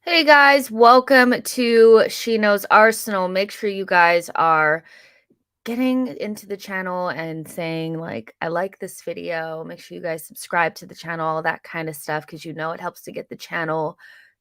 Hey guys, welcome to She Knows Arsenal. Make sure you guys are getting into the channel and saying I like this video. Make sure you guys subscribe to the channel, all that kind of stuff, because it helps to get the channel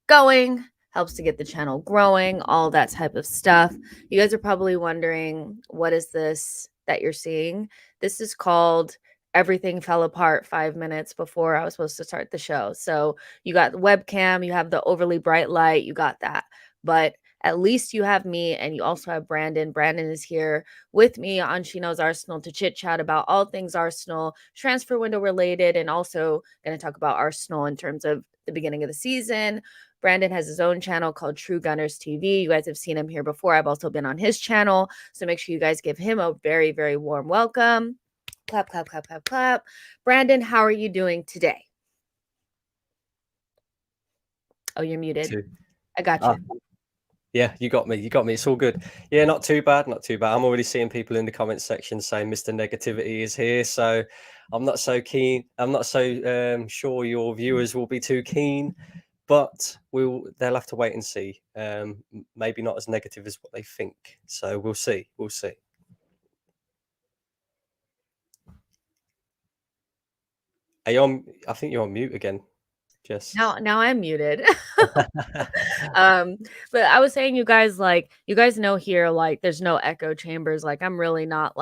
going, helps to get the channel growing, all that type of stuff. You guys are probably wondering, what is this that you're seeing? This is called Everything Fell Apart 5 minutes before I was supposed to start the show. So you got the webcam, you have the overly bright light, you got that. But at least you have me, and you also have Brandon. Brandon is here with me on She Knows Arsenal to chit chat about all things Arsenal, transfer window related, and also going to talk about Arsenal in terms of the beginning of the season. Brandon has his own channel called True Gunners TV. You guys have seen him here before. I've also been on his channel. So make sure you guys give him a very, very warm welcome. Clap, clap, clap, clap, clap. Brandon, how are you doing today? Oh, you're muted. I got you. Yeah, you got me. You got me. It's all good. Yeah, not too bad. Not too bad. I'm already seeing people in the comments section saying Mr. Negativity is here. So I'm not so keen. I'm not so sure your viewers will be too keen, but they'll have to wait and see. Maybe not as negative as what they think. So we'll see. We'll see. I think you're on mute again, Jess. Now I'm muted. But I was saying, you guys know here, there's no echo chambers. I'm really not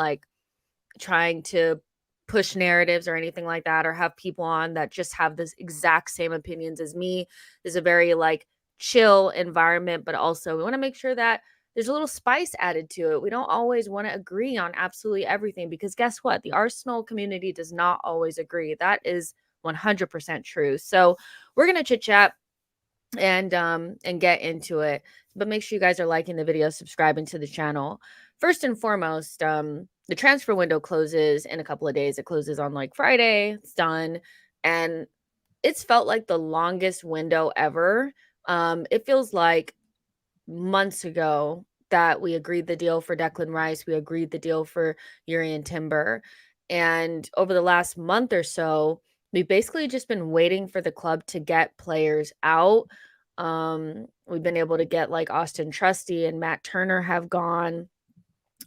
trying to push narratives or anything like that, or have people on that just have this exact same opinions as me. There's a very chill environment, but also we want to make sure that there's a little spice added to it. We don't always want to agree on absolutely everything, because guess what? The Arsenal community does not always agree. That is 100% true. So we're going to chit chat and get into it, but make sure you guys are liking the video, subscribing to the channel. First and foremost, the transfer window closes in a couple of days. It closes on Friday. It's done, and it's felt like the longest window ever. It feels like months ago that we agreed the deal for Declan Rice, we agreed the deal for Urian Timber, and over the last month or so, we've basically just been waiting for the club to get players out. We've been able to get Austin Trusty and Matt Turner have gone.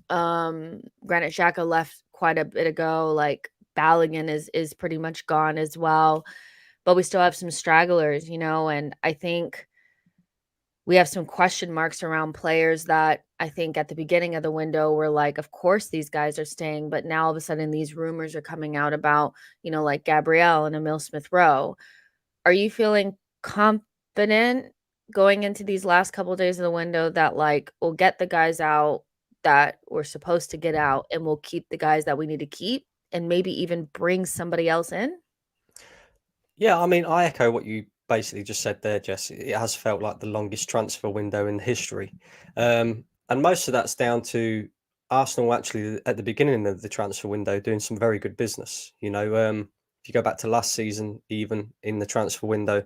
Granit Xhaka left quite a bit ago. Balogun is pretty much gone as well, but we still have some stragglers, and I think we have some question marks around players that I think at the beginning of the window were of course these guys are staying, but now all of a sudden these rumors are coming out about, Gabriel and Emile Smith Rowe. Are you feeling confident going into these last couple of days of the window that we'll get the guys out that we're supposed to get out, and we'll keep the guys that we need to keep, and maybe even bring somebody else in? Yeah, I mean, I echo what you basically just said there, Jess. It has felt like the longest transfer window in history. And most of that's down to Arsenal actually at the beginning of the transfer window doing some very good business. If you go back to last season, even in the transfer window,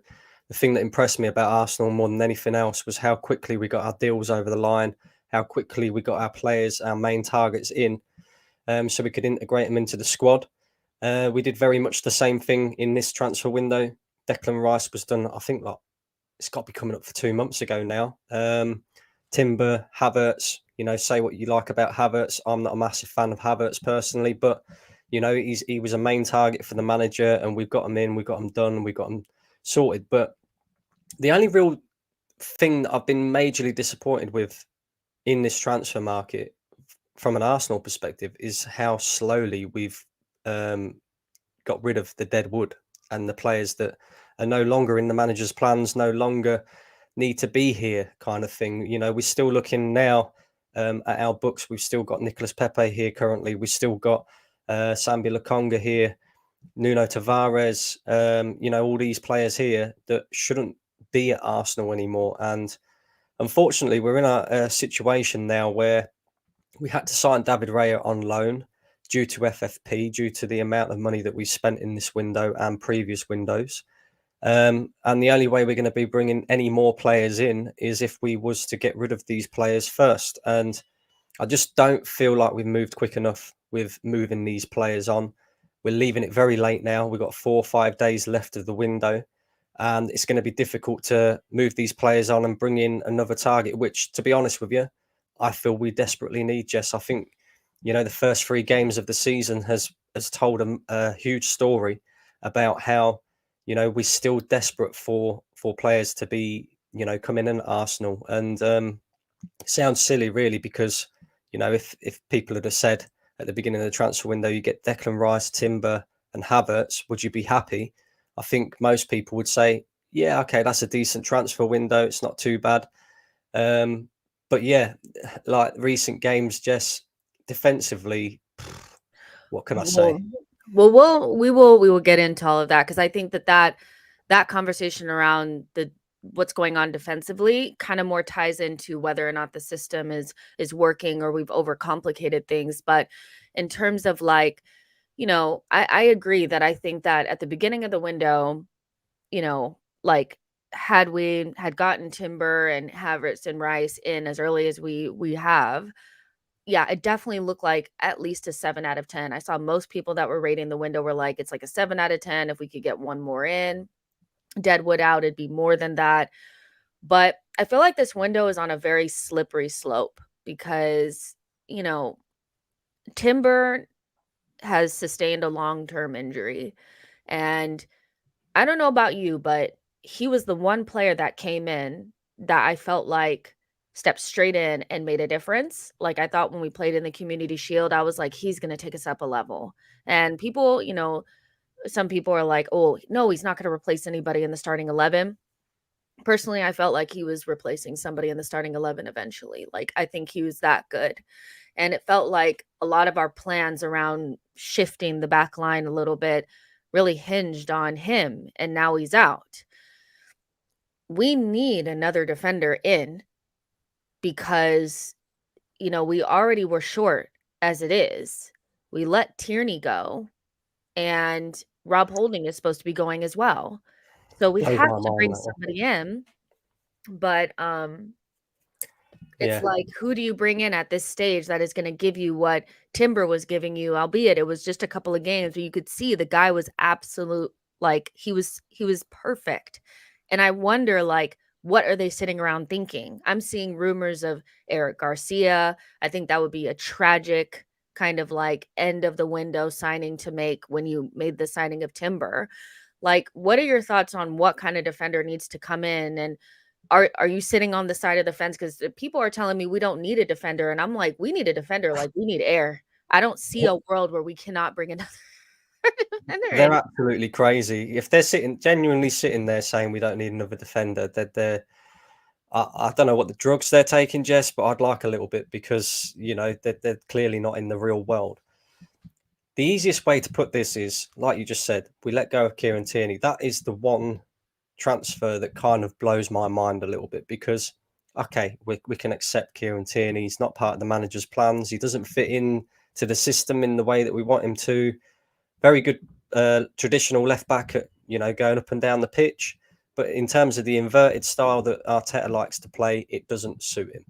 the thing that impressed me about Arsenal more than anything else was how quickly we got our deals over the line, how quickly we got our players, our main targets in, so we could integrate them into the squad. We did very much the same thing in this transfer window. Declan Rice was done, I think, it's got to be coming up for 2 months ago now. Timber, Havertz, say what you like about Havertz. I'm not a massive fan of Havertz personally, but, he was a main target for the manager, and we've got him in, we've got him done, we've got him sorted. But the only real thing that I've been majorly disappointed with in this transfer market from an Arsenal perspective is how slowly we've got rid of the deadwood and the players that are no longer in the manager's plans, no longer need to be here, kind of thing. We're still looking now at our books. We've still got Nicolas Pepe here currently. We've still got Sambi Lokonga here, Nuno Tavares, all these players here that shouldn't be at Arsenal anymore. And unfortunately, we're in a situation now where we had to sign David Raya on loan due to FFP, due to the amount of money that we spent in this window and previous windows. And the only way we're going to be bringing any more players in is if we was to get rid of these players first. And I just don't feel like we've moved quick enough with moving these players on. We're leaving it very late now. We've got 4 or 5 days left of the window. and it's going to be difficult to move these players on and bring in another target, which, to be honest with you, I feel we desperately need, Jess. I think, the first 3 games of the season has told a huge story about how, we're still desperate for players to be, coming in at Arsenal. And it sounds silly, really, because, if people had said at the beginning of the transfer window, you get Declan Rice, Timber, and Havertz, would you be happy? I think most people would say, yeah, okay, that's a decent transfer window. It's not too bad. But yeah, like recent games, Jess, defensively, what can I say? Well, we will get into all of that because I think that conversation around the what's going on defensively kind of more ties into whether or not the system is working or we've overcomplicated things. But in terms of like, I agree that I think that at the beginning of the window, like had we had gotten Timber and Havertz and Rice in as early as we have, yeah, it definitely looked like at least a 7 out of 10. I saw most people that were rating the window were like, it's like a 7 out of 10. If we could get one more in, Deadwood out, it'd be more than that. But I feel like this window is on a very slippery slope because, Timber has sustained a long-term injury. And I don't know about you, but he was the one player that came in that I felt like stepped straight in and made a difference. Like I thought when we played in the Community Shield, I was like, he's going to take us up a level. And people, some people are like, oh, no, he's not going to replace anybody in the starting 11. Personally, I felt like he was replacing somebody in the starting 11 eventually. Like I think he was that good. And it felt like a lot of our plans around shifting the back line a little bit really hinged on him. And now he's out. We need another defender in because, we already were short as it is. We let Tierney go, and Rob Holding is supposed to be going as well. So we Blows have my to mind, bring that one. somebody in, but it's Yeah. like, who do you bring in at this stage that is gonna give you what Timber was giving you, albeit it was just a couple of games where you could see the guy was absolute like, he was perfect. And I wonder, like, what are they sitting around thinking? I'm seeing rumors of Eric Garcia. I think that would be a tragic kind of, like, end of the window signing to make when you made the signing of Timber. Like, what are your thoughts on what kind of defender needs to come in, and are you sitting on the side of the fence? Because people are telling me we don't need a defender, and I'm like, we need a defender, like we need air. I don't see a world where we cannot bring another defender They're in. absolutely crazy. If they're genuinely sitting there saying we don't need another defender, they're I don't know what the drugs they're taking, Jess, but I'd like a little bit because they're clearly not in the real world. The easiest way to put this is, like you just said, we let go of Kieran Tierney. That is the one transfer that kind of blows my mind a little bit because, okay, we can accept Kieran Tierney. He's not part of the manager's plans. He doesn't fit in to the system in the way that we want him to. Very good traditional left back at, going up and down the pitch. But in terms of the inverted style that Arteta likes to play, it doesn't suit him.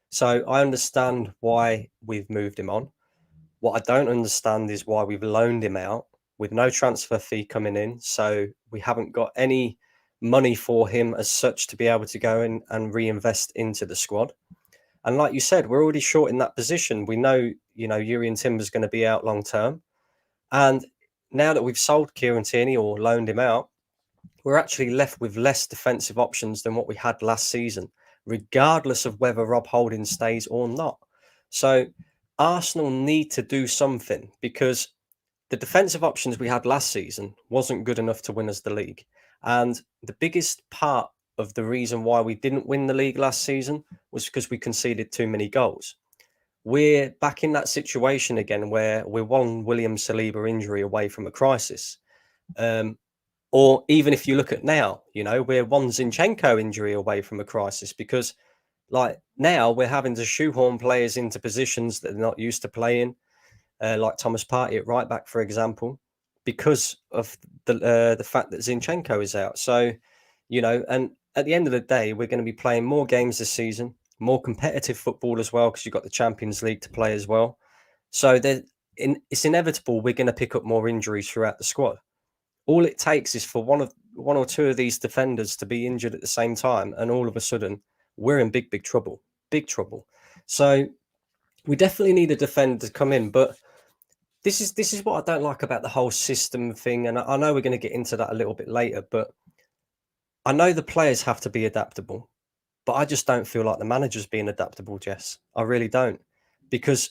So I understand why we've moved him on. What I don't understand is why we've loaned him out with no transfer fee coming in. So we haven't got any money for him as such to be able to go in and reinvest into the squad. And like you said, we're already short in that position. We know, Urian Timber's going to be out long term. And now that we've sold Kieran Tierney or loaned him out, we're actually left with less defensive options than what we had last season, regardless of whether Rob Holding stays or not. So Arsenal need to do something because the defensive options we had last season wasn't good enough to win us the league. And the biggest part of the reason why we didn't win the league last season was because we conceded too many goals. We're back in that situation again where we're one William Saliba injury away from a crisis. Or even if you look at now, we're one Zinchenko injury away from a crisis because, like, now we're having to shoehorn players into positions that they're not used to playing, like Thomas Partey at right back, for example, because of the fact that Zinchenko is out. So, and at the end of the day, we're going to be playing more games this season, more competitive football as well, because you've got the Champions League to play as well. So it's inevitable we're going to pick up more injuries throughout the squad. All it takes is for one or two of these defenders to be injured at the same time, and all of a sudden we're in big trouble, big trouble. So we definitely need a defender to come in, but this is what I don't like about the whole system thing, and I know we're going to get into that a little bit later, but I know the players have to be adaptable, but I just don't feel like the manager's being adaptable, Jess. I really don't, because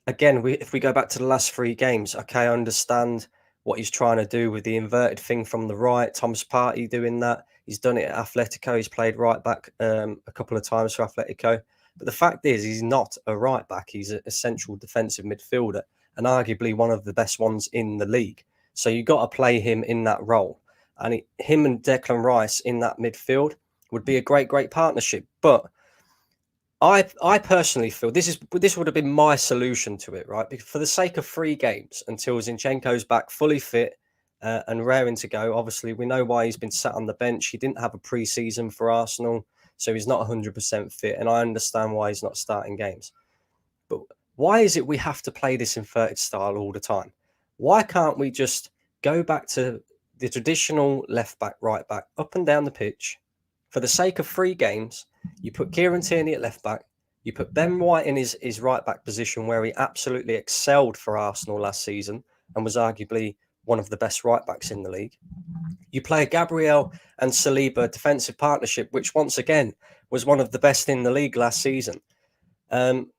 again, if we go back to the last three games, okay, I understand what he's trying to do with the inverted thing from the right. Thomas Partey doing that. He's done it at Atletico. He's played right back a couple of times for Atletico. But the fact is, he's not a right back. He's a central defensive midfielder and arguably one of the best ones in the league. So you've got to play him in that role. And him and Declan Rice in that midfield would be a great partnership. But I personally feel this would have been my solution to it, right? Because for the sake of 3 games until Zinchenko's back fully fit and raring to go. Obviously, we know why he's been sat on the bench. He didn't have a pre-season for Arsenal, so he's not 100% fit, and I understand why he's not starting games. But why is it we have to play this inverted style all the time? Why can't we just go back to the traditional left back, right back, up and down the pitch? For the sake of 3 games, you put Kieran Tierney at left back, you put Ben White in his right back position where he absolutely excelled for Arsenal last season and was arguably one of the best right backs in the league. You play a Gabriel and Saliba defensive partnership, which once again was one of the best in the league last season. And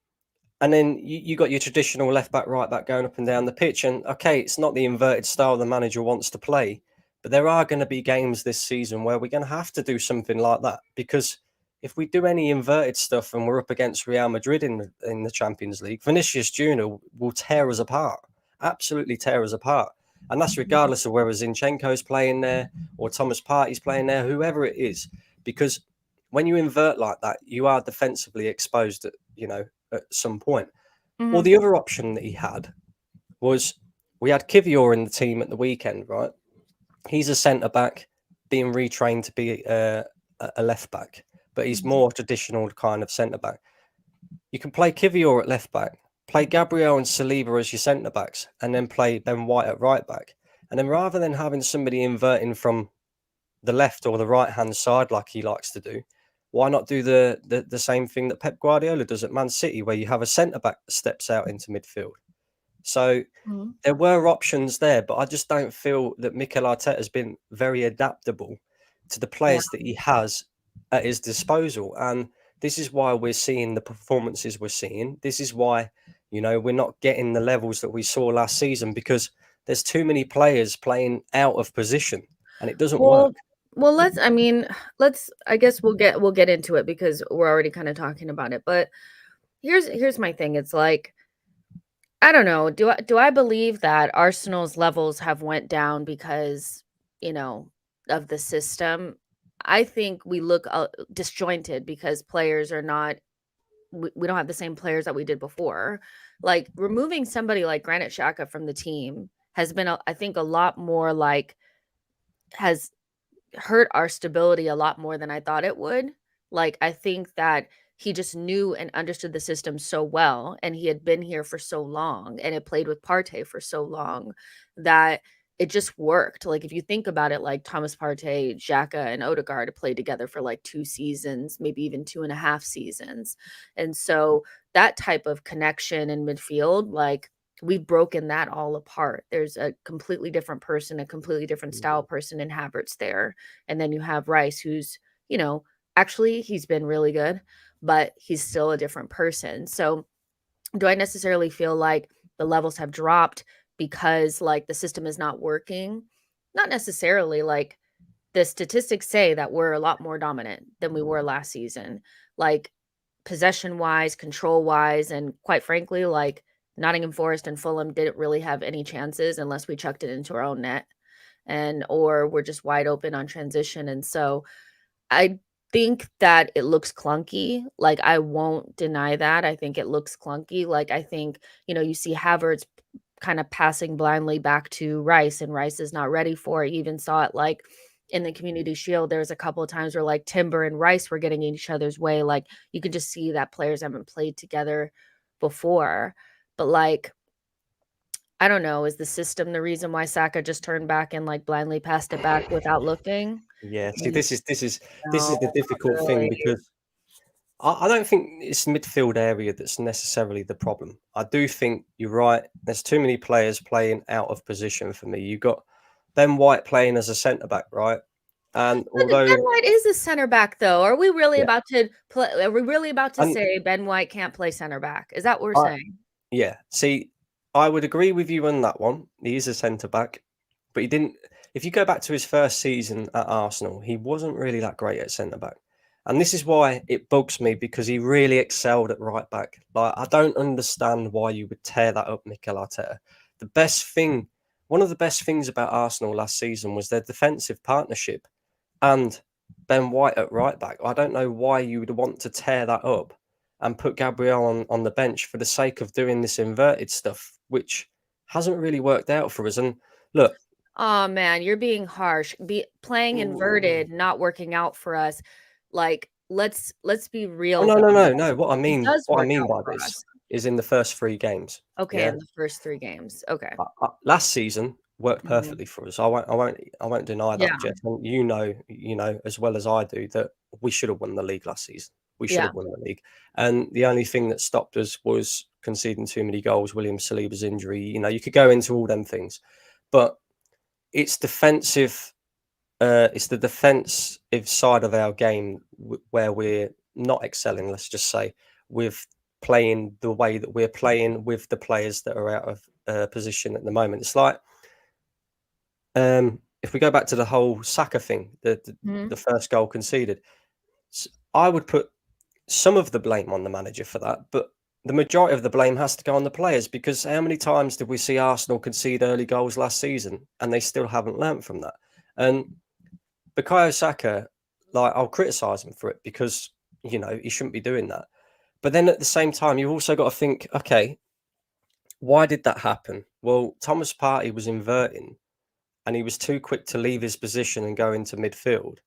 then you got your traditional left back, right back going up and down the pitch. And okay, it's not the inverted style the manager wants to play, but there are going to be games this season where we're going to have to do something like that, because if we do any inverted stuff and we're up against Real Madrid in the Champions League, Vinicius Junior will tear us apart, absolutely tear us apart. And that's regardless of whether Zinchenko's playing there or Thomas Partey's playing there, whoever it is, because when you invert like that, you are defensively exposed at some point. Mm-hmm. Or the other option that he had was, we had Kivior in the team at the weekend, right? He's a centre back being retrained to be a left back, but he's more traditional kind of centre back. You can play Kivior at left back, play Gabriel and Saliba as your centre backs, and then play Ben White at right back. And then rather than having somebody inverting from the left or the right hand side like he likes to do, why not do the same thing that Pep Guardiola does at Man City, where you have a centre back that steps out into midfield? So there were options there, but I just don't feel that Mikel Arteta has been very adaptable to the players that he has at his disposal. And this is why we're seeing the performances we're seeing. This is why, we're not getting the levels that we saw last season, because there's too many players playing out of position and it doesn't work. Well, I guess we'll get into it because we're already kind of talking about it. But here's my thing. It's like, I don't know. Do I believe that Arsenal's levels have went down because, of the system? I think we look disjointed because players are not, we don't have the same players that we did before. Like, removing somebody like Granit Xhaka from the team has been, I think, a lot more has hurt our stability a lot more than I thought it would. Like, I think that he just knew and understood the system so well, and he had been here for so long and had played with Partey for so long that it just worked. Like, if you think about it, like Thomas Partey, Xhaka, and Odegaard played together for like 2 seasons, maybe even 2.5 seasons. And so that type of connection in midfield, like, we've broken that all apart. There's a completely different person, a completely different style person in Havertz there. And then you have Rice, who's, actually he's been really good, but he's still a different person. So do I necessarily feel like the levels have dropped because like the system is not working? Not necessarily. Like, the statistics say that we're a lot more dominant than we were last season, like possession wise, control wise, and quite frankly, like Nottingham Forest and Fulham didn't really have any chances unless we chucked it into our own net, or we're just wide open on transition. And so I think that it looks clunky. Like, I won't deny that. I think it looks clunky. Like, I think, you see Havertz kind of passing blindly back to Rice, and Rice is not ready for it. You even saw it like in the Community Shield. There was a couple of times where like Timber and Rice were getting in each other's way. Like, you could just see that players haven't played together before. But like, I don't know, is the system the reason why Saka just turned back and, like, blindly passed it back without looking? Yeah, see, Mm, this no, is the not difficult thing really. because I don't think it's midfield area that's necessarily the problem. I do think you're right. There's too many players playing out of position for me. You've got Ben White playing as a centre back, right? And But Ben although, White is a center back, though. Are we really yeah, about to play? Are we really about to and say Ben White can't play center back? Is that what we're I, saying? yeah, see, I would agree with you on that one. He is a centre back, but he didn't. If you go back to his first season at Arsenal, he wasn't really that great at centre back. And this is why it bugs me because he really excelled at right back. Like, I don't understand why you would tear that up, Mikel Arteta. The best thing, one of the best things about Arsenal last season was their defensive partnership and Ben White at right back. I don't know why you would want to tear that up and put Gabriel on the bench for the sake of doing this inverted stuff, which hasn't really worked out for us. And look, Oh man, you're being harsh. Be playing oh inverted, not working out for us. Like, let's be real no, though. no, no, no. It does What I work mean out by for this us. is in the first three games. Okay, Yeah, in the first 3 games. Okay. last season worked Mhm. perfectly for us. I won't deny Yeah, that, Jeff. And you know as well as I do that we should have won the league last season. We should yeah. have won the league, and the only thing that stopped us was conceding too many goals. William Saliba's injury. You know, you could go into all them things, but it's defensive. It's the defensive side of our game where we're not excelling. Let's just say with playing the way that we're playing with the players that are out of position at the moment. It's like if we go back to the whole Saka thing, Mhm. the first goal conceded, I would put some of the blame on the manager for that, but the majority of the blame has to go on the players because how many times did we see Arsenal concede early goals last season and they still haven't learnt from that? And Bukayo Saka, like I'll criticise him for it because you know he shouldn't be doing that. But then at the same time, you've also got to think, okay, why did that happen? Well, Thomas Partey was inverting and he was too quick to leave his position and go into midfield.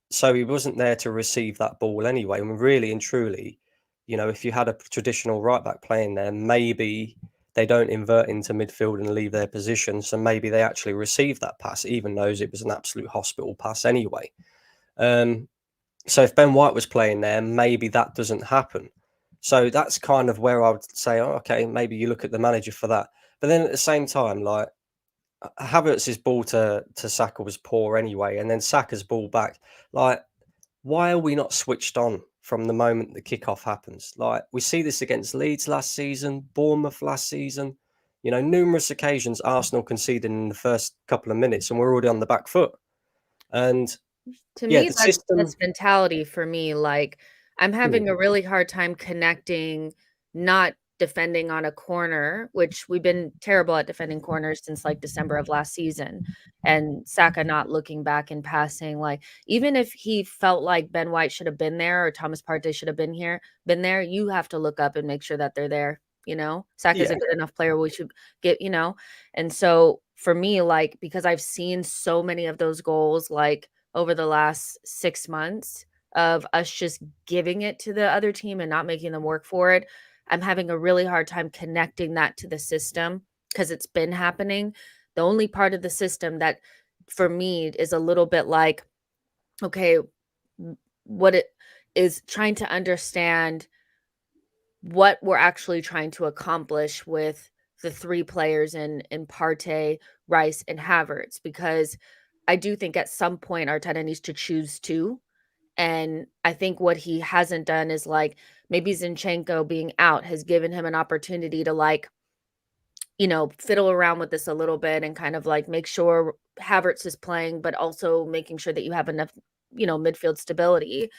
So he wasn't there to receive that ball anyway. And really and truly, you know, if you had a traditional right back playing there, maybe they don't invert into midfield and leave their position. So maybe they actually receive that pass, even though it was an absolute hospital pass anyway. Um, so if Ben White was playing there, maybe that doesn't happen. So that's kind of where I would say, oh, okay, maybe you look at the manager for that. But then at the same time, like Havertz's ball to Saka was poor anyway, and then Saka's ball back. Like, why are we not switched on from the moment the kickoff happens? Like, we see this against Leeds last season, Bournemouth last season. You know, numerous occasions Arsenal conceded in the first couple of minutes, and we're already on the back foot. And To yeah, me, the that's system. mentality for me, like, I'm Hmm, having a really hard time connecting, not defending on a corner, which we've been terrible at defending corners since, like, December of last season, and Saka not looking back and passing, like, even if he felt like Ben White should have been there or Thomas Partey should have been there, you have to look up and make sure that they're there, you know? Saka's yeah, a good enough player, we should get, you know? And so, for me, like, because I've seen so many of those goals, like, over the last 6 months of us just giving it to the other team and not making them work for it. I'm having a really hard time connecting that to the system because it's been happening. The only part of the system that for me is a little bit like, okay, what it is trying to understand what we're actually trying to accomplish with the 3 players in Partey, Rice, and Havertz, because I do think at some point Arteta needs to choose 2, and I think what he hasn't done is, like, maybe Zinchenko being out has given him an opportunity to, like, fiddle around with this a little bit and kind of, like, make sure Havertz is playing, but also making sure that you have enough, midfield stability.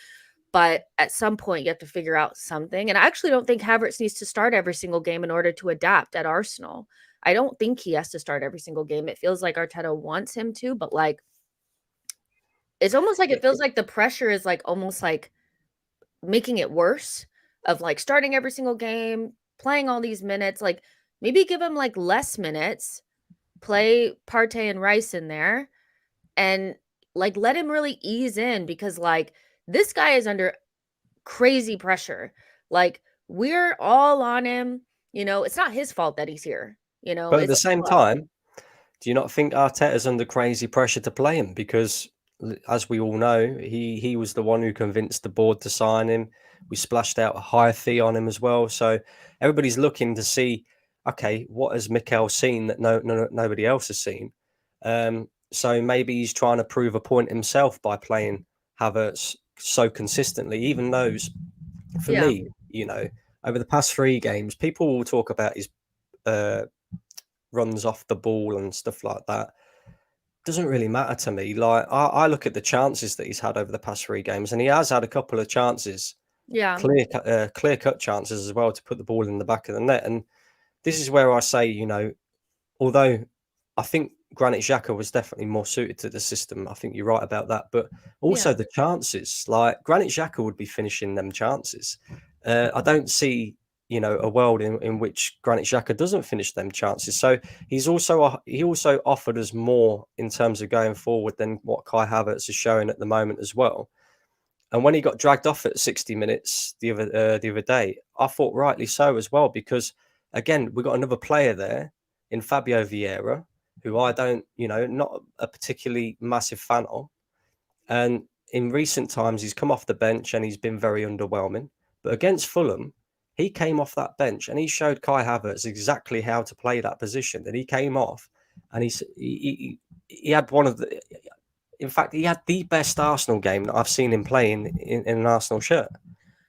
But at some point, you have to figure out something, and I actually don't think Havertz needs to start every single game in order to adapt at Arsenal. I don't think he has to start every single game. It feels like Arteta wants him to, but, like, it's almost like yeah, it feels like the pressure is, like, almost, like, making it worse of, like, starting every single game, playing all these minutes, like, maybe give him, like, less minutes, play Partey and Rice in there, and, like, let him really ease in because, like, this guy is under crazy pressure. Like, we're all on him, it's not his fault that he's here. But at the It's same tough. time, do you not think Arteta's under crazy pressure to play him? Because as we all know, he was the one who convinced the board to sign him. We splashed out a higher fee on him as well. So everybody's looking to see, okay, what has Mikel seen that nobody else has seen? So maybe he's trying to prove a point himself by playing Havertz so consistently, even those, for Yeah. me, over the past 3 games, people will talk about his uh, runs off the ball and stuff like that. Doesn't really matter to me. Like I look at the chances that he's had over the past 3 games, and he has had a couple of chances, Yeah. clear cut chances as well to put the ball in the back of the net. And this is where I say, although I think Granit Xhaka was definitely more suited to the system. I think you're right about that. But also Yeah. the chances, like Granit Xhaka would be finishing them chances. I don't see, a world in which Granit Xhaka doesn't finish them chances. So he also offered us more in terms of going forward than what Kai Havertz is showing at the moment as well. And when he got dragged off at 60 minutes the other day, I thought rightly so as well, because again, we got another player there in Fabio Vieira, who I don't, not a particularly massive fan of. And in recent times, he's come off the bench and he's been very underwhelming. But against Fulham, he came off that bench and he showed Kai Havertz exactly how to play that position. And he came off and he had one of the, in fact, he had the best Arsenal game that I've seen him play in an Arsenal shirt.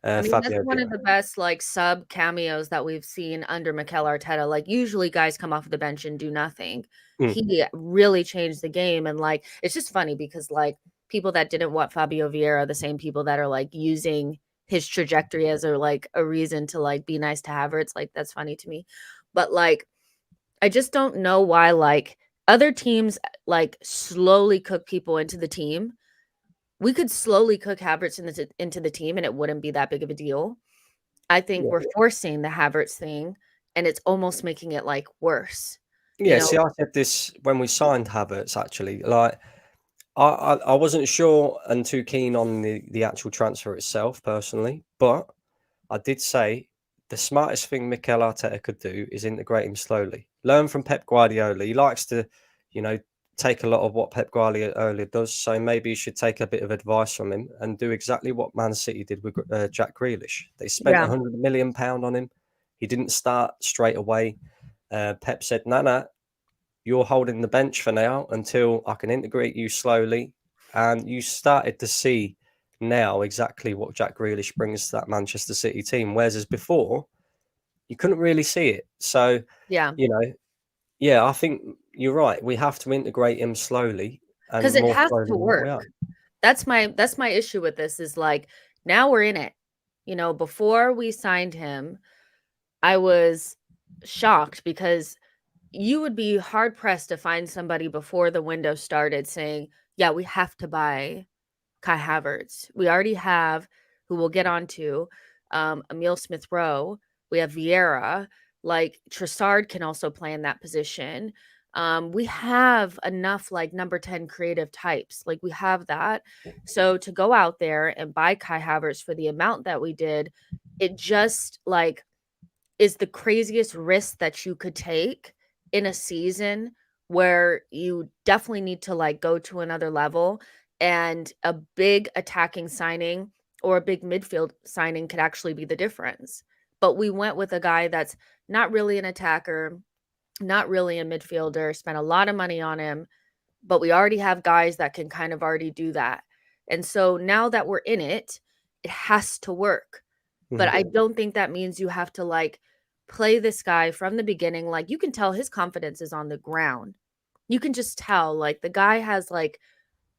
I mean, that's Fabio one of Vieira. the best, like, sub cameos that we've seen under Mikel Arteta. Like, usually guys come off the bench and do nothing. Mm. He really changed the game, and, like, it's just funny because, like, people that didn't want Fabio Vieira are the same people that are, like, using his trajectory as a reason to, like, be nice to Havertz. Like, that's funny to me. But, like, I just don't know why, like, other teams, like, slowly cook people into the team. We could slowly cook Havertz into the team, and it wouldn't be that big of a deal. I think Yeah. we're forcing the Havertz thing, and it's almost making it, like, worse, you Yeah, know? see, I said this when we signed Havertz, actually. Like, I wasn't sure and too keen on the actual transfer itself, personally, but I did say the smartest thing Mikel Arteta could do is integrate him slowly. Learn from Pep Guardiola. He likes to, you know, take a lot of what Pep Guardiola does. So maybe you should take a bit of advice from him and do exactly what Man City did with Jack Grealish. They spent Yeah, £100 million on him. He didn't start straight away. Pep said, "No, no, you're holding the bench for now until I can integrate you slowly." And you started to see now exactly what Jack Grealish brings to that Manchester City team. Whereas as before, you couldn't really see it. So, yeah, you know, yeah, I think you're right. We have to integrate him slowly and because it more has slowly to than what we work. are. That's my issue with this is, like, now we're in it. Before we signed him, I was shocked because you would be hard pressed to find somebody before the window started saying, "Yeah, we have to buy Kai Havertz." We already have, who we'll get onto, Emile Smith Rowe. We have Vieira. Like, Trossard can also play in that position. We have enough, like, number 10 creative types. Like, we have that. So to go out there and buy Kai Havertz for the amount that we did, it just, like, is the craziest risk that you could take in a season where you definitely need to, like, go to another level, and a big attacking signing or a big midfield signing could actually be the difference. But we went with a guy that's not really an attacker, not really a midfielder, spent a lot of money on him, but we already have guys that can kind of already do that. And so now that we're in it, it has to work. But Mhm. I don't think that means you have to, like, play this guy from the beginning. Like, you can tell his confidence is on the ground. You can just tell, like, the guy has, like,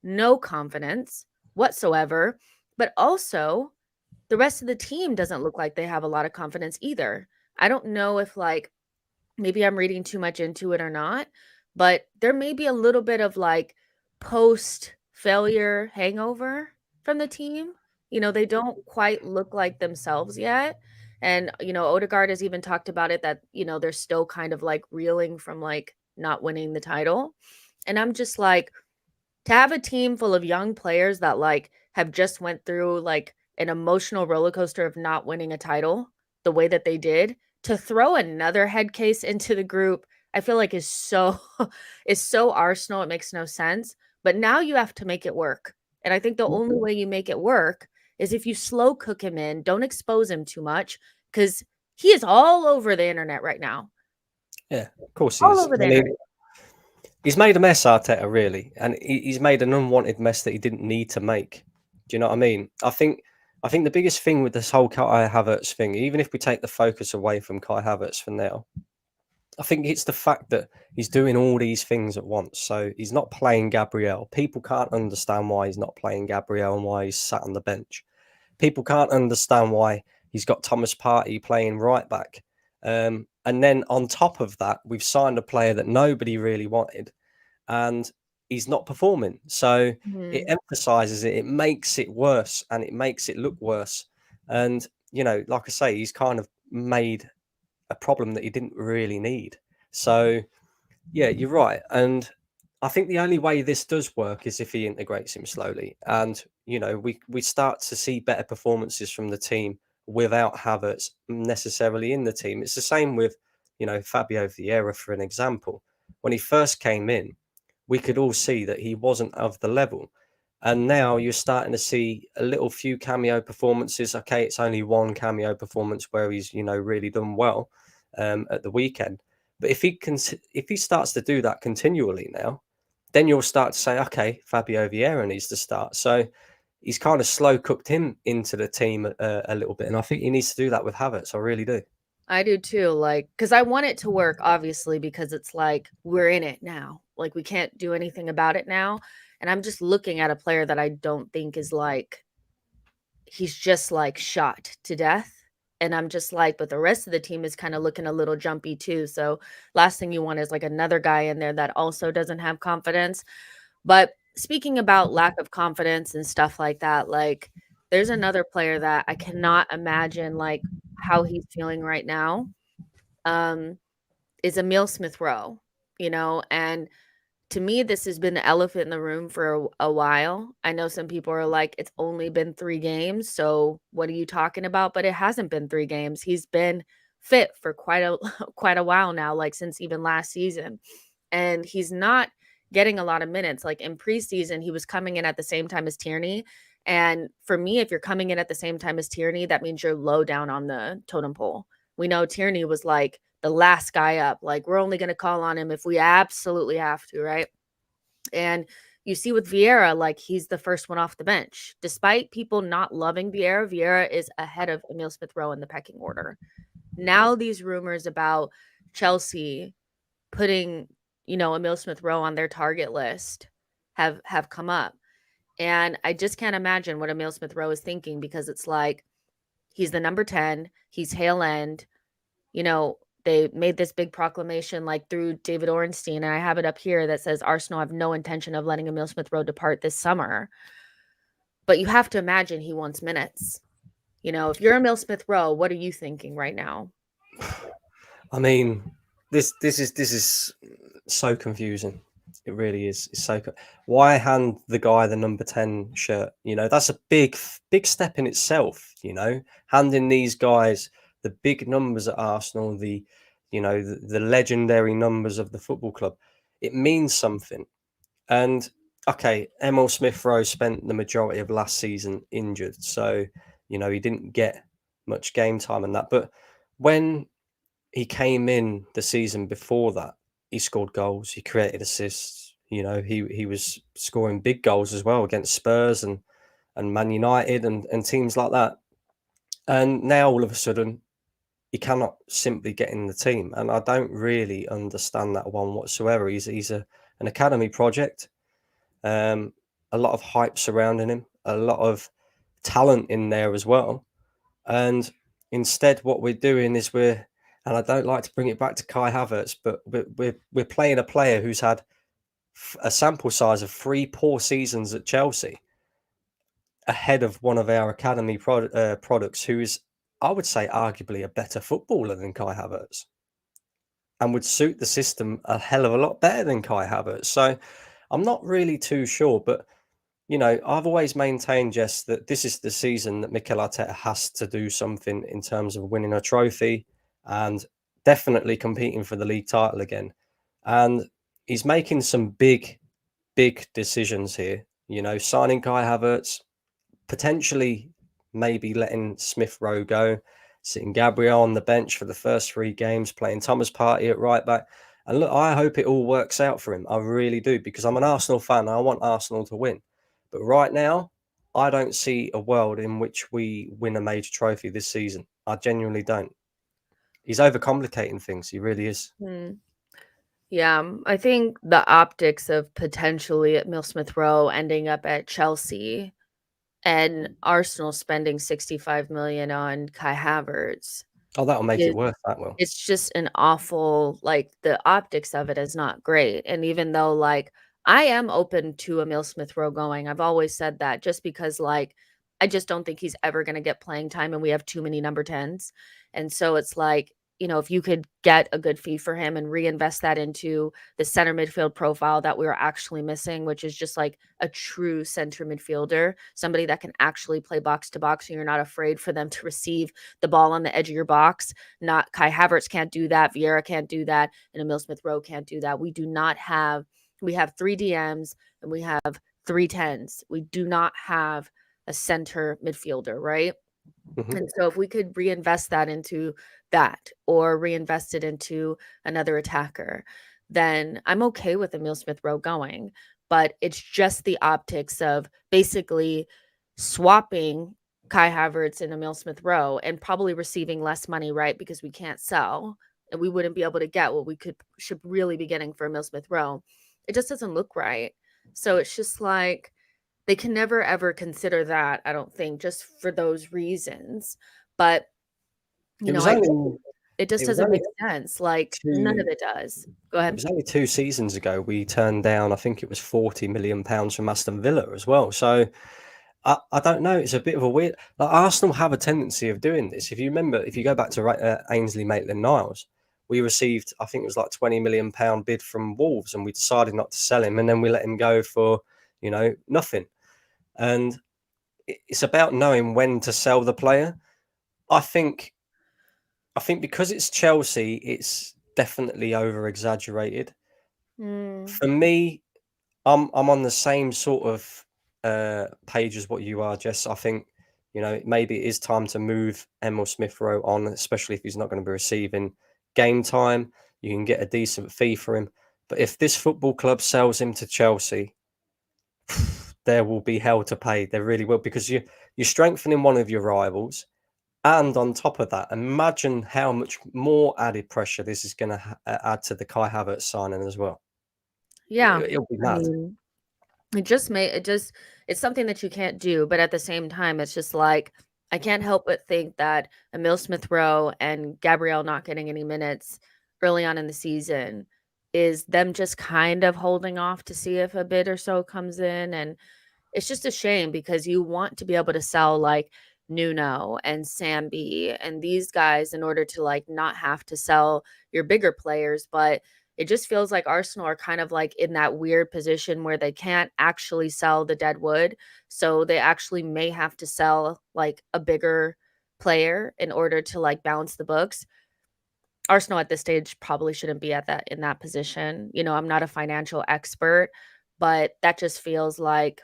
no confidence whatsoever, but also the rest of the team doesn't look like they have a lot of confidence either. I don't know if, like, maybe I'm reading too much into it or not, but there may be a little bit of, like, post failure hangover from the team. They don't quite look like themselves yet. And, Odegaard has even talked about it that, they're still kind of, like, reeling from, like, not winning the title. And I'm just like, to have a team full of young players that, like, have just went through, like, an emotional roller coaster of not winning a title the way that they did, to throw another head case into the group, I feel like is so is so Arsenal, it makes no sense. But now you have to make it work. And I think the only way you make it work is if you slow cook him in, don't expose him too much, because he is all over the internet right now. Yeah, of course he All is. over the I internet. mean, he's made a mess, Arteta, really, and he's made an unwanted mess that he didn't need to make. Do you know what I mean? I think the biggest thing with this whole Kai Havertz thing, even if we take the focus away from Kai Havertz for now, I think it's the fact that he's doing all these things at once. So he's not playing Gabriel. People can't understand why he's not playing Gabriel and why he's sat on the bench. People can't understand why he's got Thomas Partey playing right back. And then on top of that, we've signed a player that nobody really wanted, and he's not performing. So it Mhm. emphasizes it, it makes it worse, and it makes it look worse. And, like I say, he's kind of made a problem that he didn't really need. So, yeah, you're right. And I think the only way this does work is if he integrates him slowly. And, we start to see better performances from the team without Havertz necessarily in the team. It's the same with, Fabio Vieira, for an example. When he first came in, we could all see that he wasn't of the level. And now you're starting to see a little few cameo performances. Okay, it's only one cameo performance where he's, really done well at the weekend. But if he starts to do that continually now, then you'll start to say, okay, Fabio Vieira needs to start. So he's kind of slow cooked him into the team a little bit, and I think he needs to do that with Havertz. I really do. I do too, like, because I want it to work, obviously, because it's like we're in it now. Like we can't do anything about it now. And I'm just looking at a player that I don't think is like he's just like shot to death. And I'm just like, but the rest of the team is kind of looking a little jumpy too. So last thing you want is like another guy in there that also doesn't have confidence. But speaking about lack of confidence and stuff like that, like there's another player that I cannot imagine like how he's feeling right now. Um, is Emile Smith Rowe, and to me, this has been the elephant in the room for a while. I know some people are like, it's only been 3 games. So what are you talking about? But it hasn't been 3 games. He's been fit for quite a quite a while now, like since even last season. And he's not getting a lot of minutes. Like in preseason, he was coming in at the same time as Tierney. And for me, if you're coming in at the same time as Tierney, that means you're low down on the totem pole. We know Tierney was like the last guy up. Like we're only going to call on him if we absolutely have to, right? And you see with Vieira, like he's the first one off the bench. Despite people not loving Vieira, Vieira is ahead of Emile Smith Rowe in the pecking order. Now these rumors about Chelsea putting, Emile Smith Rowe on their target list have come up. And I just can't imagine what Emile Smith Rowe is thinking, because it's like he's the number 10, he's Hale End, they made this big proclamation like through David Ornstein, and I have it up here that says Arsenal have no intention of letting Emile Smith Rowe depart this summer. But you have to imagine he wants minutes. If you're Emile Smith Rowe, what are you thinking right now? I mean, this is so confusing. It really is. It's so. Why hand the guy the number 10 shirt? That's a big step in itself. Handing these guys the big numbers at Arsenal, the legendary numbers of the football club. It means something. And okay, Emile Smith Rowe spent the majority of last season injured, so he didn't get much game time and that. But when he came in the season before that, he scored goals, he created assists. He was scoring big goals as well against Spurs and Man United and teams like that. And now all of a sudden, he cannot simply get in the team, and I don't really understand that one whatsoever. He's an academy project. A lot of hype surrounding him, a lot of talent in there as well. And instead, what we're doing is and I don't like to bring it back to Kai Havertz, but we're playing a player who's had a sample size of 3 poor seasons at Chelsea, ahead of one of our academy products, who is, I would say, arguably a better footballer than Kai Havertz, and would suit the system a hell of a lot better than Kai Havertz. So I'm not really too sure, but I've always maintained, Jess, that this is the season that Mikel Arteta has to do something in terms of winning a trophy and definitely competing for the league title again. and he's making some big decisions here. You know, signing Kai Havertz, potentially maybe letting Smith Rowe go, sitting Gabriel on the bench for the first 3 games, playing Thomas Partey at right back. And look, I hope it all works out for him. I really do, because I'm an Arsenal fan and I want Arsenal to win. But right now, I don't see a world in which we win a major trophy this season. I genuinely don't. He's overcomplicating things. He really is. Hmm. Yeah, I think the optics of potentially Emile Smith Rowe ending up at Chelsea and Arsenal spending 65 million on Kai Havertz Oh, that'll make it is worth that, will. it's just an awful, like, the optics of it is not great, and even though, like, I am open to Emile Smith Rowe going, I've always said that just because, like, I just don't think he's ever gonna get playing time, and we have too many number 10s, and so it's like, if you could get a good fee for him and reinvest that into the center midfield profile that we were actually missing, which is just, like, a true center midfielder, somebody that can actually play box to box, and you're not afraid for them to receive the ball on the edge of your box. Not Kai Havertz can't do that, Vieira can't do that, and Emile Smith Rowe can't do that. We have 3 DMs and we have 3 10s. We do not have a center midfielder, right? Mhm. And so if we could reinvest that into that or reinvest it into another attacker, then I'm okay with Emile Smith Rowe going. But it's just the optics of basically swapping Kai Havertz and Emile Smith Rowe and probably receiving less money, right? Because we can't sell and we wouldn't be able to get what we should really be getting for Emile Smith Rowe. It just doesn't look right. So it's just like they can never ever consider that, I don't think, just for those reasons. But, It was I only it just it was doesn't only make sense, like, none of 2 it does. Go It ahead. was only 2 seasons ago we turned down, I think it was 40 million pounds from Aston Villa as well. So I don't know. It's a bit of a weird. Like, Arsenal have a tendency of doing this. If you remember, if you go back to Ainsley Maitland-Niles, we received, I think it was like 20 million pound bid from Wolves, and we decided not to sell him, and then we let him go for nothing. And it's about knowing when to sell the player. I think because it's Chelsea, it's definitely over exaggerated. Mm, For me, I'm on the same sort of page as what you are, Jess. I think maybe it is time to move Emile Smith Rowe on, especially if he's not going to be receiving game time. You can get a decent fee for him, but if this football club sells him to Chelsea, there will be hell to pay. There really will, because you're strengthening one of your rivals, and on top of that, imagine how much more added pressure this is going to add to the Kai Havertz signing as well. yeah. It'll be I mad. mean, it's something that you can't do, but at the same time, it's just like, I can't help but think that Emile Smith Rowe and Gabrielle not getting any minutes early on in the season is them just kind of holding off to see if a bid or so comes in, and it's just a shame because you want to be able to sell, like, Nuno and Sambi and these guys in order to, like, not have to sell your bigger players, but it just feels like Arsenal are kind of, like, in that weird position where they can't actually sell the deadwood, so they actually may have to sell, like, a bigger player in order to, like, balance the books. Arsenal at this stage probably shouldn't be in that position. I'm not a financial expert, but that just feels like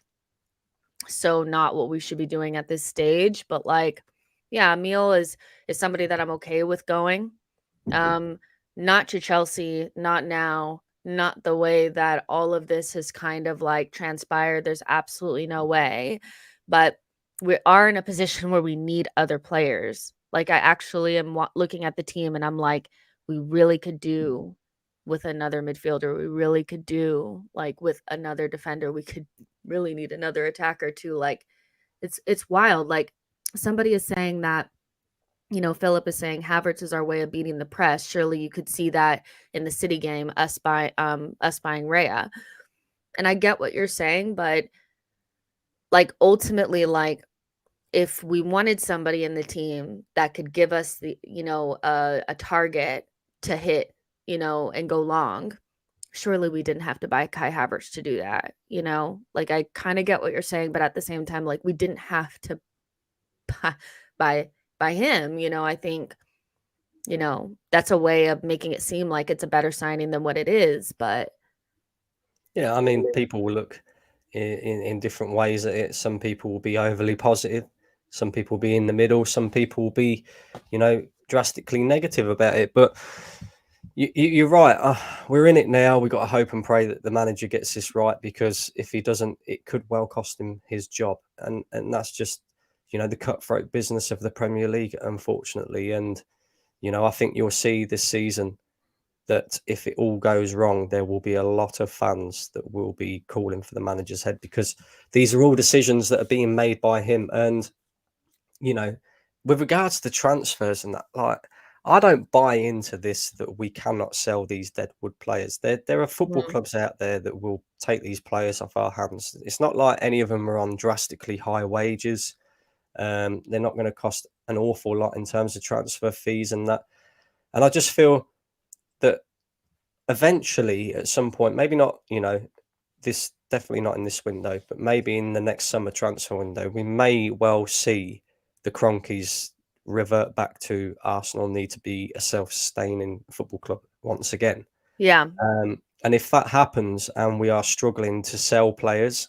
so not what we should be doing at this stage. But, like, yeah, Emile is somebody that I'm okay with going. Um, Not to Chelsea, not now, not the way that all of this has kind of, like, transpired. There's absolutely no way. But we are in a position where we need other players. Like, I actually am looking at the team and I'm like, we really could do with another midfielder. We really could do, like, with another defender. We could really need another attacker too. Like, it's wild. Like, somebody is saying that, Philip is saying Havertz is our way of beating the press. Surely you could see that in the City game, us buying Raya. And I get what you're saying, but, like, ultimately, like, if we wanted somebody in the team that could give us a target to hit, and go long, surely we didn't have to buy Kai Havertz to do that. Like, I kind of get what you're saying, but at the same time, like, we didn't have to buy buy him. I think that's a way of making it seem like it's a better signing than what it is, but Yeah, I mean, people will look in different ways at it. Some people will be overly positive. Some people will be in the middle. Some people will be, drastically negative about it. But you're right. We're in it now. We've got to hope and pray that the manager gets this right, because if he doesn't, it could well cost him his job. And that's just, the cutthroat business of the Premier League, unfortunately. And, I think you'll see this season that if it all goes wrong, there will be a lot of fans that will be calling for the manager's head, because these are all decisions that are being made by him. And, you know, with regards to transfers and that, like, I don't buy into this that we cannot sell these deadwood players. There are football Mhm. clubs out there that will take these players off our hands. It's not like any of them are on drastically high wages. They're not going to cost an awful lot in terms of transfer fees and that. And I just feel that eventually, at some point, maybe not, this definitely not in this window, but maybe in the next summer transfer window, we may well see the Cronkies revert back to Arsenal need to be a self-sustaining football club once again. Yeah. And if that happens and we are struggling to sell players,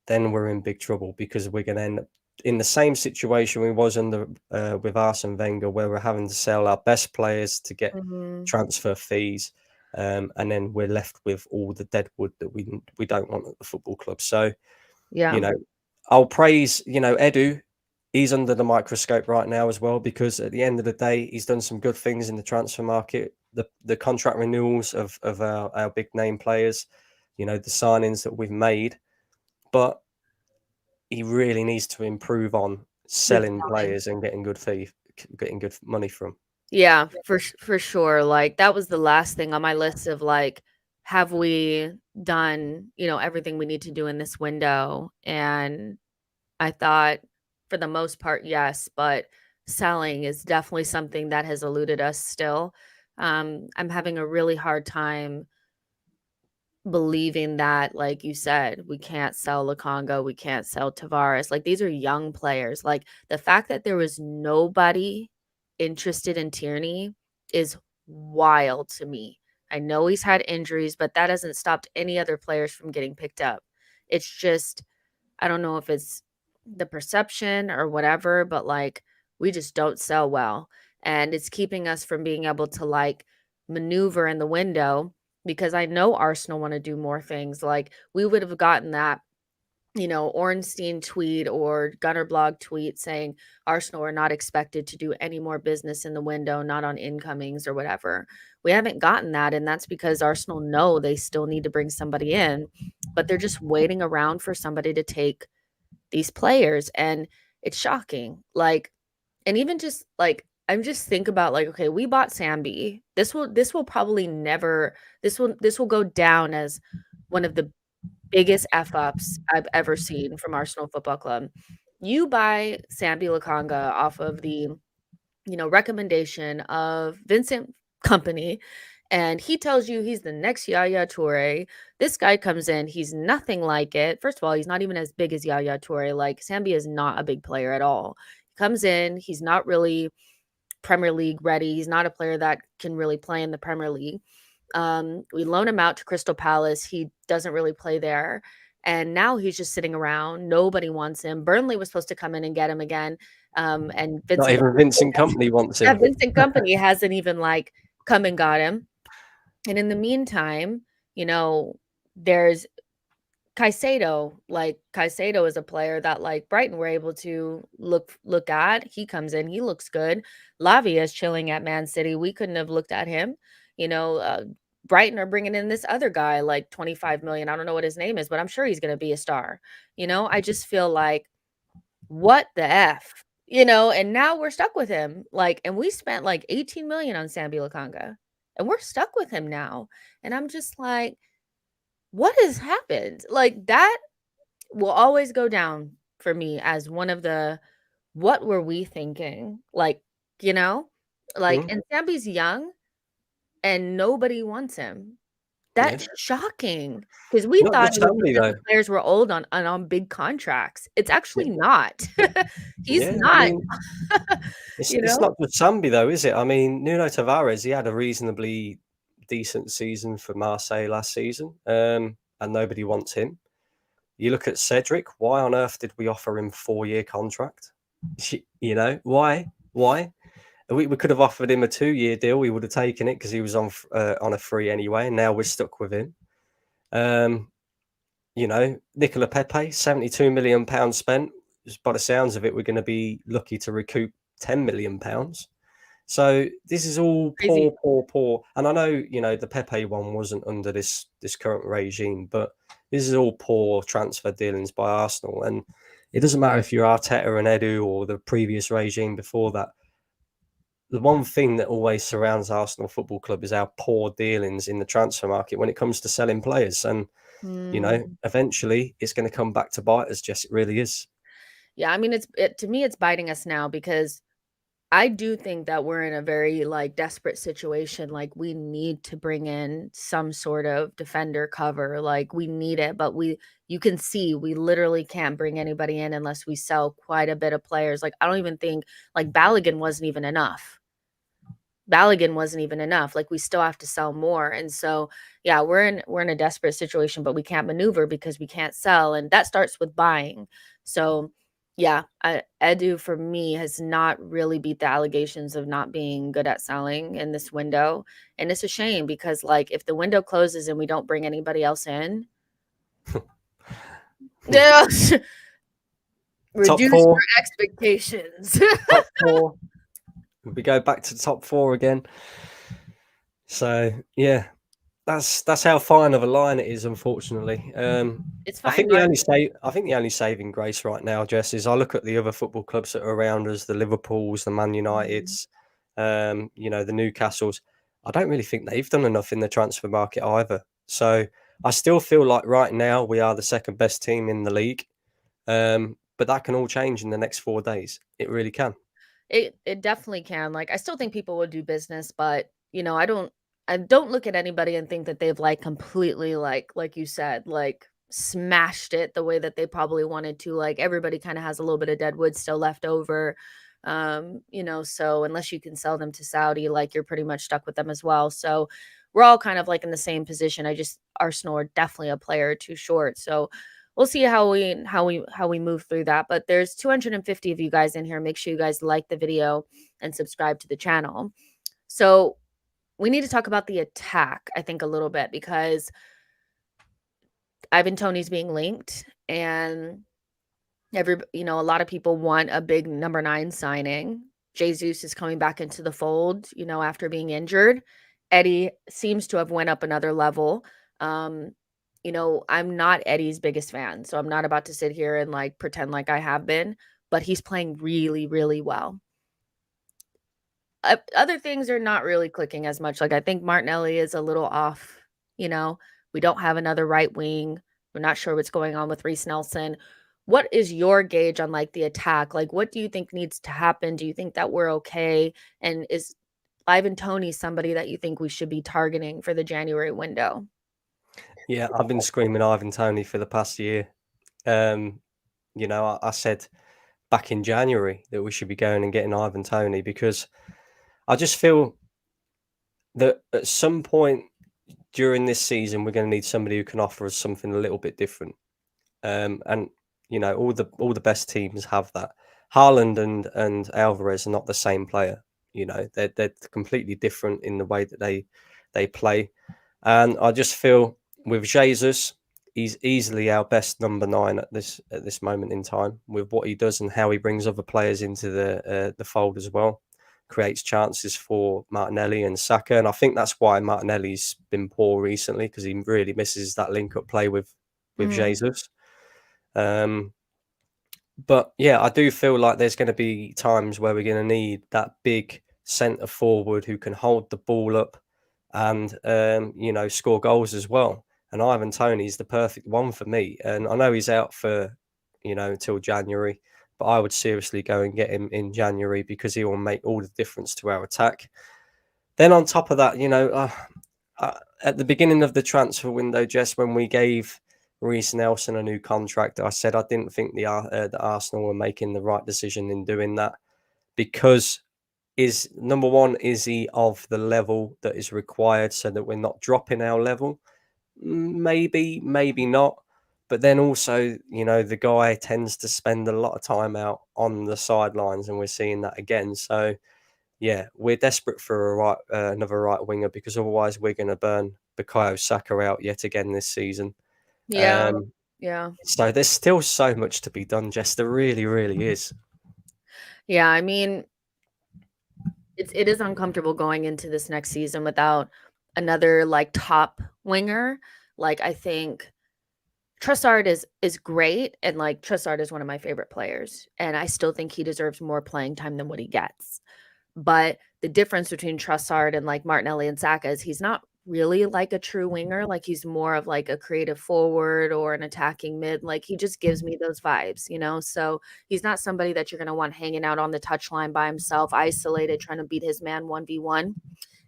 then we're in big trouble, because we're going to end up in the same situation we was under with Arsene Wenger, where we're having to sell our best players to get Mhm. transfer fees, and then we're left with all the deadwood that we don't want at the football club. So, you Yeah. know, I'll praise, Edu. He's under the microscope right now as well, because at the end of the day, he's done some good things in the transfer market. The contract renewals of our big name players, the signings that we've made, but he really needs to improve on His selling selling. players and getting good money from. Yeah, for sure, like, that was the last thing on my list of, like, have we done, everything we need to do in this window? And I thought for the most part, yes, but selling is definitely something that has eluded us still. I'm having a really hard time believing that, like you said, we can't sell Lukonga, we can't sell Tavares. Like, these are young players. Like, the fact that there was nobody interested in Tierney is wild to me. I know he's had injuries, but that hasn't stopped any other players from getting picked up. It's just, I don't know if it's the perception or whatever, but like we just don't sell well. And it's keeping us from being able to like maneuver in the window, because I know Arsenal want to do more things. Like we would have gotten that, Ornstein tweet or Gunner blog tweet saying Arsenal are not expected to do any more business in the window, not on incomings or whatever. We haven't gotten that. And that's because Arsenal know they still need to bring somebody in, but they're just waiting around for somebody to take these players. And it's shocking. Like, and even just like, I'm just think about like, okay, we bought Sambi. This will probably never, this will go down as one of the biggest F ups I've ever seen from Arsenal Football Club. You buy Sambi Lakanga off of the, recommendation of Vincent Company, and he tells you he's the next Yaya Toure. This guy comes in, he's nothing like it. First of all, he's not even as big as Yaya Toure. Like Sambi is not a big player at all. He comes in, he's not really Premier League ready. He's not a player that can really play in the Premier League. We loan him out to Crystal Palace. He doesn't really play there. And now he's just sitting around. Nobody wants him. Burnley was supposed to come in and get him again. And Not Vincent, even Vincent Company wants yeah, him. Vincent Company hasn't even like come and got him. And in the meantime, there's Caicedo. Like Caicedo is a player that like Brighton were able to look at. He comes in, he looks good. Lavia is chilling at Man City. We couldn't have looked at him. You know, uh, Brighton are bringing in this other guy, like 25 million. I don't know what his name is, but I'm sure he's going to be a star. I just feel like what the f, and now we're stuck with him. Like, and we spent like 18 million on Sambi Lakanga, and we're stuck with him now. And I'm just like, what has happened? Like that will always go down for me as one of the what were we thinking? Like, you know? Like, Hmm? and Sambi's young and nobody wants him. Yeah. That's shocking because we Not thought just it was family because though. the players were old on big contracts. It's Yeah. actually not. He's Yeah. I not, mean, it's you it's know? not just Sambi though, is it? I mean, Nuno Tavares, he had a reasonably decent season for Marseille last season, and nobody wants him. You look at Cedric. Why on earth did we offer him 4-year contract? You know why? Why? We could have offered him a 2-year deal. We would have taken it because he was on a free anyway. And now we're stuck with him. Um, you know, Nicola Pepe, £72 million spent. By the sounds of it, we're going to be lucky to recoup £10 million. So this is all Crazy. poor, poor, poor. And I know, you know, the Pepe one wasn't under this current regime, but this is all poor transfer dealings by Arsenal. And it doesn't matter if you're Arteta and Edu or the previous regime before that. The one thing that always surrounds Arsenal Football Club is our poor dealings in the transfer market when it comes to selling players. And, you know, Mm. eventually it's going to come back to bite us, Jess. It really is. Yeah, I mean, to me, it's biting us now because I do think that we're in a very, like, desperate situation, like, we need to bring in some sort of defender cover, like, we need it, but you can see we literally can't bring anybody in unless we sell quite a bit of players, like, I don't even think like, Balogun wasn't even enough. Balogun wasn't even enough, like, we still have to sell more, and so, yeah, we're in a desperate situation, but we can't maneuver because we can't sell, and that starts with buying. So, yeah, Edu for me has not really beat the allegations of not being good at selling in this window, and it's a shame because, like, if the window closes and we don't bring anybody else in, yeah, Top reduce four, your expectations. top four. We go back to the top four again. So yeah, that's how fine of a line it is, unfortunately. It's I fine, think the only saving grace right now, Jess, is I look at the other football clubs that are around us, the Liverpools, the Man Mhm. Uniteds, you know, the Newcastles. I don't really think they've done enough in the transfer market either. So I still feel like right now we are the second best team in the league. But that can all change in the next 4 days. It really can. It definitely can, like, I still think people would do business, but, I don't look at anybody and think that they've, like, completely, like you said, like, smashed it the way that they probably wanted to, like, everybody kinda has a little bit of deadwood still left over, so unless you can sell them to Saudi, like, you're pretty much stuck with them as well, so we're all kind of, like, in the same position, I just Arsenal are definitely a player or 2 short, so we'll see how we move through that. But there's 250 of you guys in here. Make sure you guys like the video and subscribe to the channel. So we need to talk about the attack, I think, a little bit because Ivan Toney's being linked, and a lot of people want a big number 9 signing. Jesus is coming back into the fold, after being injured. Eddie seems to have went up another level. Um, I'm not Eddie's biggest fan, so I'm not about to sit here and like pretend like I have been, but he's playing really, really well. Other things are not really clicking as much. Like I think Martinelli is a little off. You know, we don't have another right wing. We're not sure what's going on with Reece Nelson. What is your gauge on like the attack? Like, what do you think needs to happen? Do you think that we're okay? And is Ivan Toney somebody that you think we should be targeting for the January window? Yeah, I've been screaming Ivan Toney for the past year. Um, you know, I said back in January that we should be going and getting Ivan Toney because I just feel that at some point during this season we're going to need somebody who can offer us something a little bit different. And you know, all the best teams have that. Haaland and Alvarez are not the same player. You know, they're completely different in the way that they play. And I just feel with Jesus, he's easily our best number 9 at this moment in time with what he does and how he brings other players into the fold as well. Creates chances for Martinelli and Saka, and I think that's why Martinelli's been poor recently because he really misses that link up play with Mhm. Jesus. Um, but yeah, I do feel like there's going to be times where we're going to need that big centre forward who can hold the ball up and you know, score goals as well. And Ivan Toney's the perfect one for me. And I know he's out for, you know, until January, but I would seriously go and get him in January because he will make all the difference to our attack. Then on top of that, you know, at the beginning of the transfer window, Jess, when we gave Reece Nelson a new contract, I said I didn't think the Arsenal were making the right decision in doing that, because is number one, is he of the level that is required so that we're not dropping our level? Maybe, maybe not. But then also, the guy tends to spend a lot of time out on the sidelines, and we're seeing that again. So, yeah, we're desperate for another right winger, because otherwise we're going to burn Bukayo Saka out yet again this season. Yeah. Yeah. So there's still so much to be done, Jess. There really, really is. Yeah, I mean, it is uncomfortable going into this next season without another, like, top winger. Like, I think Trossard is great, and, like, Trossard is one of my favorite players, and I still think he deserves more playing time than what he gets. But the difference between Trossard and, like, Martinelli and Saka is he's not really like a true winger, like, he's more of, like, a creative forward or an attacking mid, like, he just gives me those vibes, you know? So, he's not somebody that you're gonna want hanging out on the touchline by himself, isolated, trying to beat his man 1v1,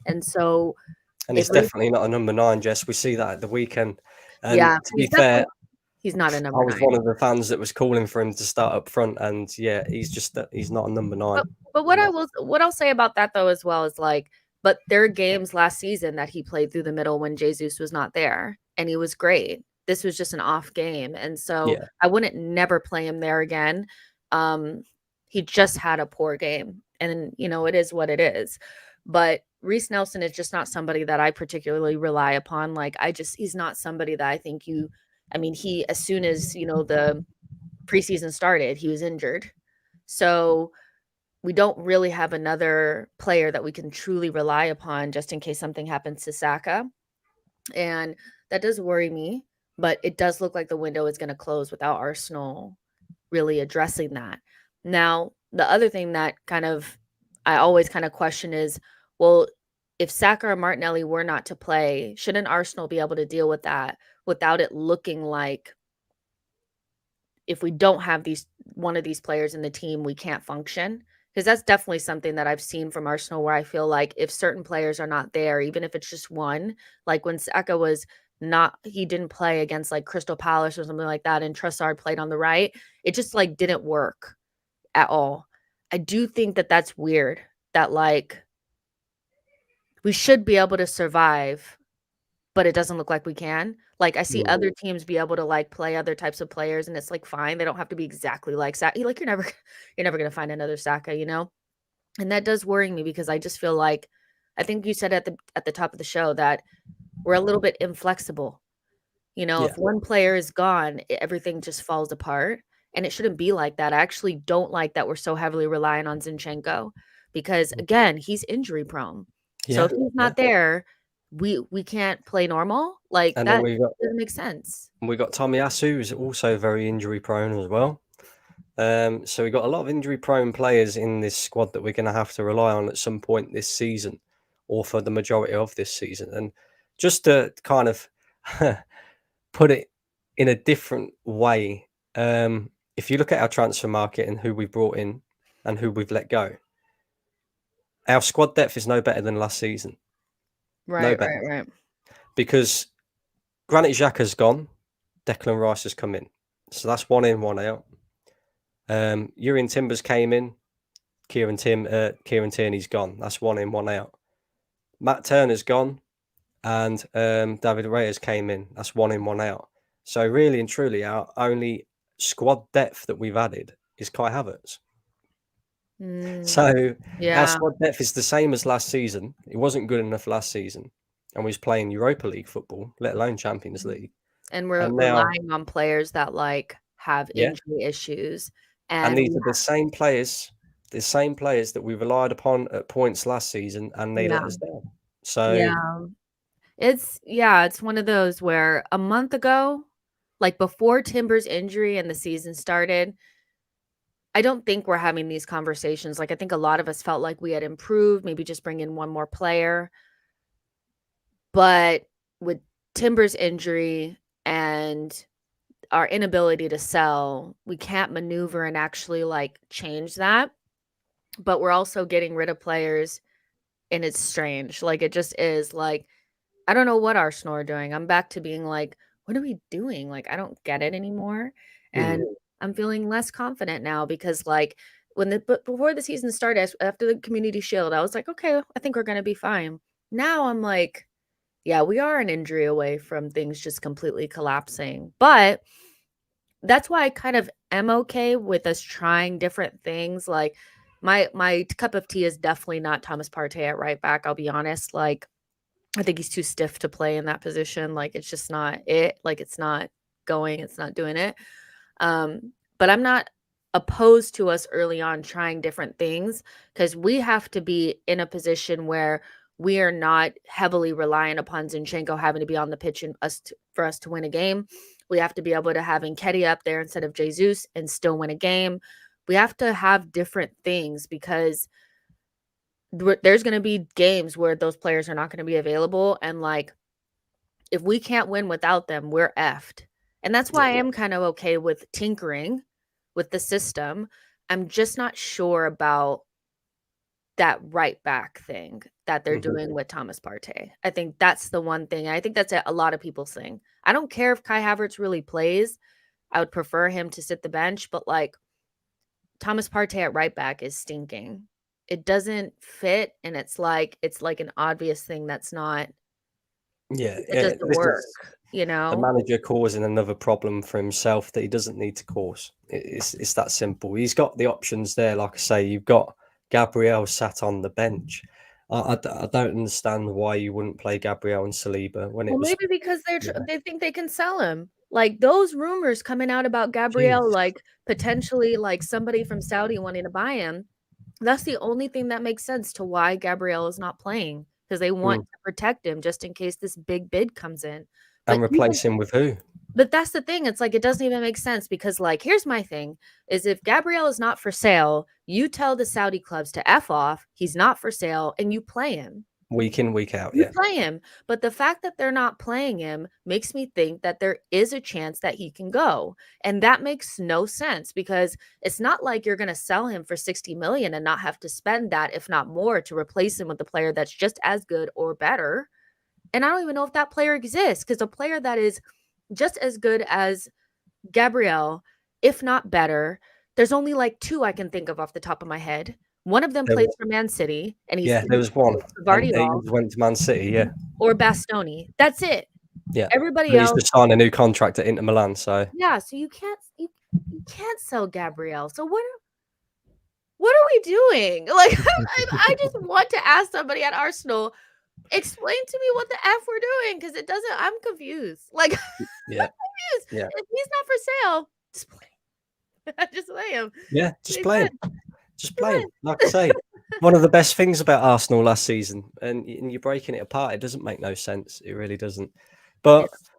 and so And if he's Reece definitely not a number 9, Jess. We see that at the weekend. Yeah, And to be he's fair, definitely he's not a I number was 9. one of the fans that was calling for him to start up front, and yeah, he's not a number 9. But He's not. what I'll say about that though as well is, like, but there are games last season that he played through the middle when Jesus was not there, and he was great. This was just an off game, and so Yeah, I wouldn't never play him there again. He just had a poor game, and, it is what it is. But Reece Nelson is just not somebody that I particularly rely upon. Like, he's not somebody that I think I mean, he as soon as, the preseason started, he was injured. So we don't really have another player that we can truly rely upon just in case something happens to Saka. And that does worry me, but it does look like the window is going to close without Arsenal really addressing that. Now, the other thing that I always kind of question is, well, if Saka or Martinelli were not to play, shouldn't Arsenal be able to deal with that without it looking like if we don't have one of these players in the team, we can't function? Because that's definitely something that I've seen from Arsenal where I feel like if certain players are not there, even if it's just one, like when Saka was not he didn't play against, like, Crystal Palace or something like that, and Trossard played on the right, it just, like, didn't work at all. I do think that that's weird that, like, we should be able to survive, but it doesn't look like we can. Like, I see mm, other teams be able to, like, play other types of players, and it's, like, fine. They don't have to be exactly like Saka. Like, you're never gonna find another Saka, you know? And that does worry me because I just feel like I think you said at the top of the show that we're a little bit inflexible. yeah, If one player is gone, everything just falls apart, and it shouldn't be like that. I actually don't like that we're so heavily relying on Zinchenko because, again, he's injury prone. So yeah, if he's yeah. not there, we can't play normal. Like, And then that we doesn't make sense. got Tommy Asu, who's also very injury prone as well. So we've got a lot of injury prone players in this squad that we're going to have to rely on at some point this season, or for the majority of this season. And just to kind of put it in a different way, if you look at our transfer market and who we brought in and who we've let go, our squad depth is no better than last season. No Right, better. right, right. Because Granit Xhaka's gone, Declan Rice has come in. So that's one in, one out. Urian Timbers came in, Kieran Tierney's gone. That's one in, one out. Matt Turner's gone, and David Reyes came in. That's one in, one out. So really and truly, our only squad depth that we've added is Kai Havertz. Mm, So our yeah, squad depth is the same as last season. It wasn't good enough last season, and we was playing Europa League football, let alone Champions League. and we're And now, relying on players that, like, have yeah, injury issues, and and these are the same players that we relied upon at points last season, and they yeah, let us down. So yeah. It's one of those where a month ago, like, before Timber's injury and the season started, I don't think we're having these conversations. Like, I think a lot of us felt like we had improved, maybe just bring in one more player. But with Timber's injury and our inability to sell, we can't maneuver and actually, like, change that. But we're also getting rid of players, and it's strange. Like, it just is like I don't know what Arsenal are doing. I'm back to being like, what are we doing? Like, I don't get it anymore. And Mm. I'm feeling less confident now because, like, but before the season started, after the Community Shield, I was like, okay, I think we're gonna be fine. Now I'm like, yeah, we are an injury away from things just completely collapsing. But that's why I kind of am okay with us trying different things. Like, my cup of tea is definitely not Thomas Partey at right back. I'll be honest. Like, I think he's too stiff to play in that position. Like, it's just not it. Like, it's not going. It's not doing it. But I'm not opposed to us early on trying different things because we have to be in a position where we are not heavily reliant upon Zinchenko having to be on the pitch and for us to win a game. We have to be able to have Nketiah up there instead of Jesus and still win a game. We have to have different things because there's going to be games where those players are not going to be available. And like, if we can't win without them, we're effed. And that's why I am kind of okay with tinkering with the system. I'm just not sure about that right back thing that they're Mhm. doing with Thomas Partey. I think that's the one thing. I think that's a lot of people's thing. I don't care if Kai Havertz really plays. I would prefer him to sit the bench, but like Thomas Partey at right back is stinking. It doesn't fit, and it's like an obvious thing that's not Yeah, that yeah. doesn't This work, is you the know? manager causing another problem for himself that he doesn't need to cause. It's that simple. He's got the options there. Like I say, you've got Gabriel sat on the bench. I don't understand why you wouldn't play Gabriel and Saliba when it Well, was. maybe because You know, they think they can sell him. Like, those rumors coming out about Gabriel, jeez. like, potentially, like, somebody from Saudi wanting to buy him, that's the only thing that makes sense to why Gabriel is not playing because they want Mm. to protect him just in case this big bid comes in. And But even replace him with who? but that's the thing, it's like, it doesn't even make sense because, like, here's my thing, is if Gabriel is not for sale, you tell the Saudi clubs to F off, he's not for sale, and you play him. Week in, week out. You Yeah. play him, but the fact that they're not playing him makes me think that there is a chance that he can go, and that makes no sense because it's not like you're gonna sell him for 60 million and not have to spend that, if not more, to replace him with a player that's just as good or better, and I don't even know if that player exists because a player that is just as good as Gabrielle, if not better, there's only, like, 2 I can think of off the top of my head. One of them There plays was, for Man City, and yeah, there he's was one, and he Gvardiol went to Man City. Yeah, or Bastoni. That's it. yeah. Everybody And he's else, just signed a new contract at Inter Milan. So yeah, so you can't sell Gabrielle. So what are we doing? Like, I just want to ask somebody at Arsenal, explain to me what the F we're doing because it doesn't I'm confused. Like, yeah, I'm confused. yeah, If he's not for sale, just play just play him. yeah. Just Makes play him. sense. Just Come play on. him. Like I say, one of the best things about Arsenal last season, and you're breaking it apart. It doesn't make no sense. It really doesn't. But It's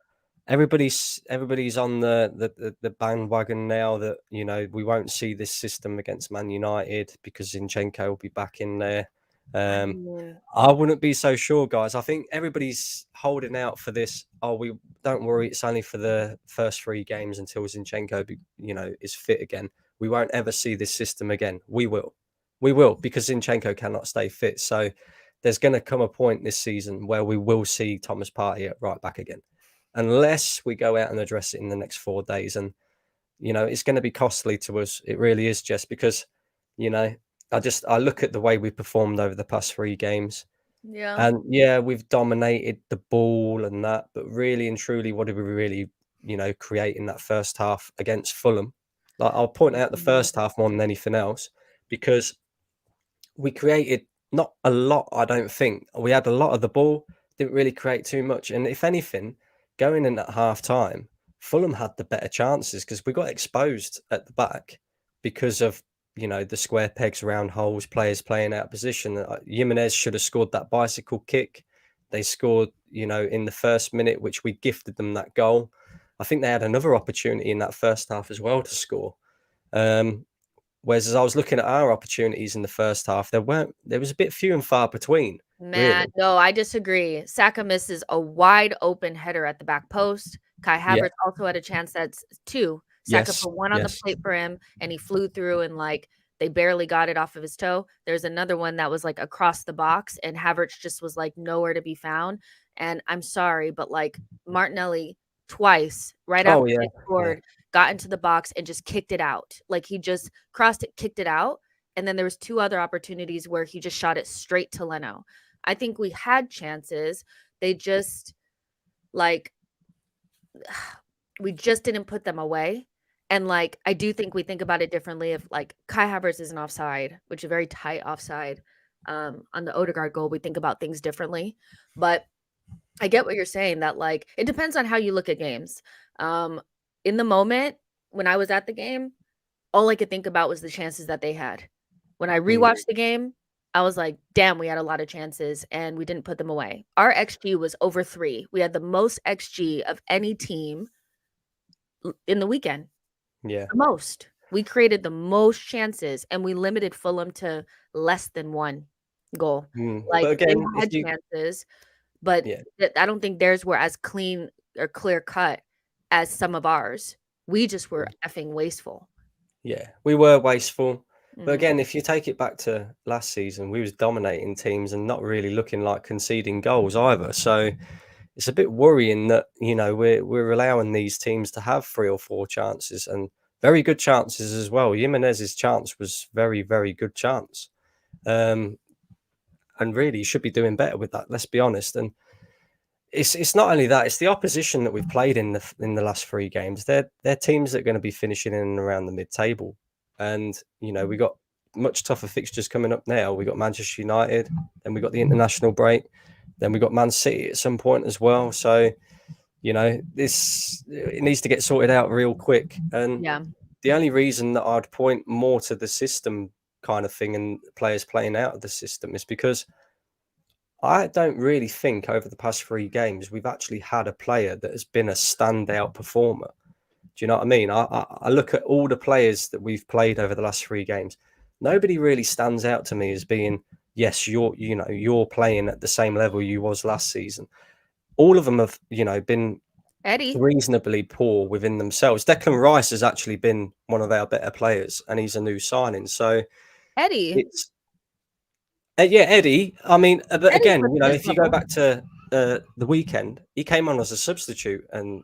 everybody's on the bandwagon now that we won't see this system against Man United because Zinchenko will be back in there. I Um, mean, I wouldn't be so sure, guys. I think everybody's holding out for this. Oh, we don't worry. It's only for the first 3 games until Zinchenko, is fit again. We won't ever see this system again. We will, because Zinchenko cannot stay fit. So there's going to come a point this season where we will see Thomas Partey at right back again, unless we go out and address it in the next 4 days. And it's going to be costly to us. It really is, just because you know I look at the way we performed over the past 3 games, yeah. and yeah, we've dominated the ball and that, but really and truly, what did we really create in that first half against Fulham? Like, I'll point out the Mhm. first half more than anything else, because we created not a lot. I don't think we had a lot of the ball, didn't really create too much. And if anything, going in at half time, Fulham had the better chances because we got exposed at the back because of the square pegs around holes, players playing out of position. Jimenez should have scored that bicycle kick. They scored, in the first minute, which we gifted them that goal. I think they had another opportunity in that first half as well to score. Um, Whereas as I was looking at our opportunities in the first half, there was a bit few and far between, Man, really. no, I disagree. Saka misses a wide open header at the back post. Kai Yeah. Havertz also had a chance that's 2. Saka Yes. put 1 on the Yes. plate for him, and he flew through and, like, they barely got it off of his toe. There's another one that was, like, across the box, and Havertz just was, like, nowhere to be found, And I'm sorry, but like Martinelli twice right Oh, after yeah, they yeah. scored, got into the box and just kicked it out. Like he just crossed it, kicked it out. And then there was 2 other opportunities where he just shot it straight to Leno. I think we had chances. They just like we just didn't put them away. And like I do think we think about it differently if like Kai Havertz is an offside, which is a very tight offside. On the Odegaard goal, we think about things differently. But I get what you're saying that like it depends on how you look at games. Um, in the moment when I was at the game, all I could think about was the chances that they had. When I Mm, rewatched the game, I was like, damn, we had a lot of chances and we didn't put them away. Our XG was over 3. We had the most XG of any team in the weekend. yeah. The most. We created the most chances and we limited Fulham to less than 1 goal. But Like they again, if had you chances, but yeah, I don't think theirs were as clean or clear cut as some of ours. We just were effing wasteful. yeah, we were wasteful. But Mhm. again, if you take it back to last season, we was dominating teams and not really looking like conceding goals either. So it's a bit worrying that, we're allowing these teams to have 3 or 4 chances and very good chances as well. Jimenez's chance was very, very good chance. Um, and really, you should be doing better with that. Let's be honest. And it's not only that; it's the opposition that we've played in the last 3 games. They're teams that are going to be finishing in and around the mid-table, and we got much tougher fixtures coming up now. We got Manchester United, then we got the international break, then we got Man City at some point as well. So this it needs to get sorted out real quick. And Yeah. the only reason that I'd point more to the system kind of thing and players playing out of the system is because I don't really think over the past 3 games we've actually had a player that has been a standout performer. Do you know what I mean? I look at all the players that we've played over the last 3 games. Nobody really stands out to me as being, yes, you're playing at the same level you was last season. All of them have, been Eddie. reasonably poor within themselves. Declan Rice has actually been one of our better players, and he's a new signing. So Eddie. it's yeah, Eddie. I mean, but Eddie's again, lifting his if you go level. back to the weekend, he came on as a substitute and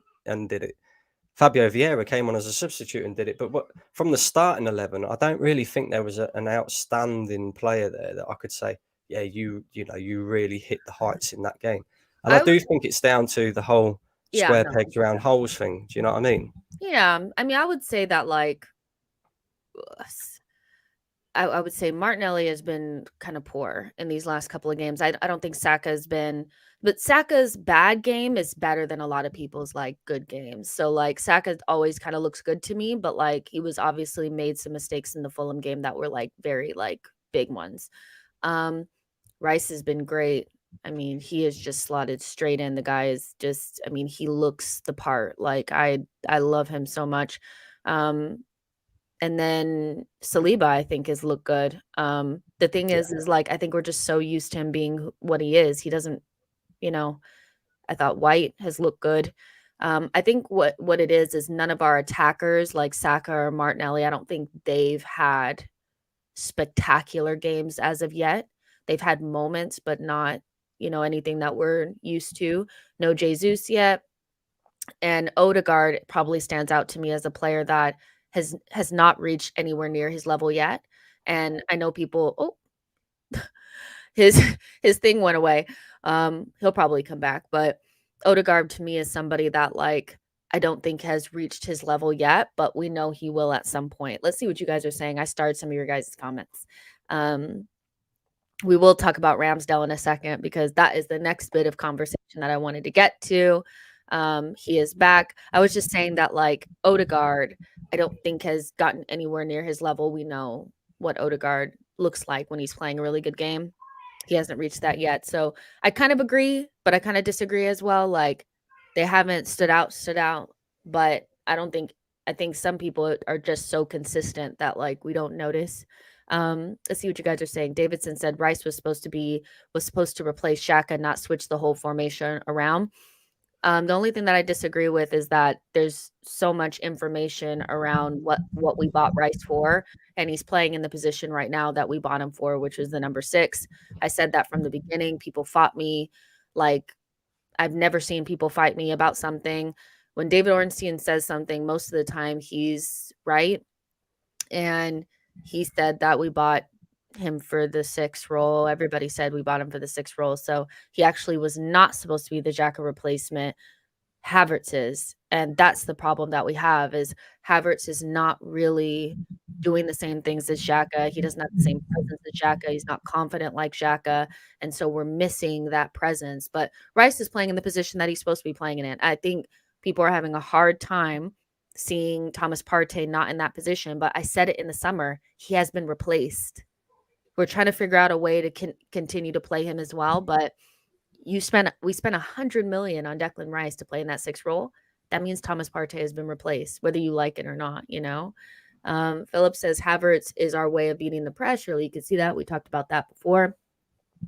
did it. Fabio Vieira came on as a substitute and did it. But from the starting 11, I don't really think there was an outstanding player there that I could say, yeah, you really hit the heights in that game. And I I would do think it's down to the whole yeah, square no, pegs round 100%. holes thing. Do you know what I mean? Yeah, I mean, I would say that like I would say Martinelli has been kind of poor in these last couple of games. I don't think Saka's been, but Saka's bad game is better than a lot of people's like good games. So like Saka always kind of looks good to me, but like he was obviously made some mistakes in the Fulham game that were like very like big ones. Um, Rice has been great. I mean, he is just slotted straight in. The guy is just, I mean, he looks the part. Like I love him so much. Um, and then Saliba, I think, has looked good. The thing Yeah. is like I think we're just so used to him being what he is. He doesn't, you know. I thought White has looked good. I think what it is none of our attackers like Saka or Martinelli. I don't think they've had spectacular games as of yet. They've had moments, but not anything that we're used to. No Jesus yet. And Odegaard probably stands out to me as a player that has not reached anywhere near his level yet. And I know people, his his thing went away. He'll probably come back, but Odegaard to me is somebody that like I don't think has reached his level yet, but we know he will at some point. Let's see what you guys are saying. I started some of your guys' comments. Um, we will talk about Ramsdale in a second because that is the next bit of conversation that I wanted to get to. He is back. I was just saying that like Odegaard, I don't think has gotten anywhere near his level. We know what Odegaard looks like when he's playing a really good game. He hasn't reached that yet. So I kind of agree, but I kind of disagree as well. Like they haven't stood out, but I think some people are just so consistent that like we don't notice. Let's see what you guys are saying. Davidson said Rice was supposed to replace Shaka, not switch the whole formation around. The only thing that I disagree with is that there's so much information around what we bought Rice for, and he's playing in the position right now that we bought him for, which is the number 6. I said that from the beginning. People fought me like I've never seen people fight me about something. When David Ornstein says something, most of the time he's right. And he said that we bought him for the 6th role. Everybody said we bought him for the 6th role. So he actually was not supposed to be the Xhaka replacement. Havertz is, and that's the problem that we have is Havertz is not really doing the same things as Xhaka. He doesn't have the same presence as Xhaka. He's not confident like Xhaka, and so we're missing that presence. But Rice is playing in the position that he's supposed to be playing in. I think people are having a hard time seeing Thomas Partey not in that position, but I said it in the summer, he has been replaced. We're trying to figure out a way to continue to play him as well, but we spent 100 million on Declan Rice to play in that 6th role. That means Thomas Partey has been replaced, whether you like it or not, you know? Philip says Havertz is our way of beating the press. Really, you can see that. We talked about that before.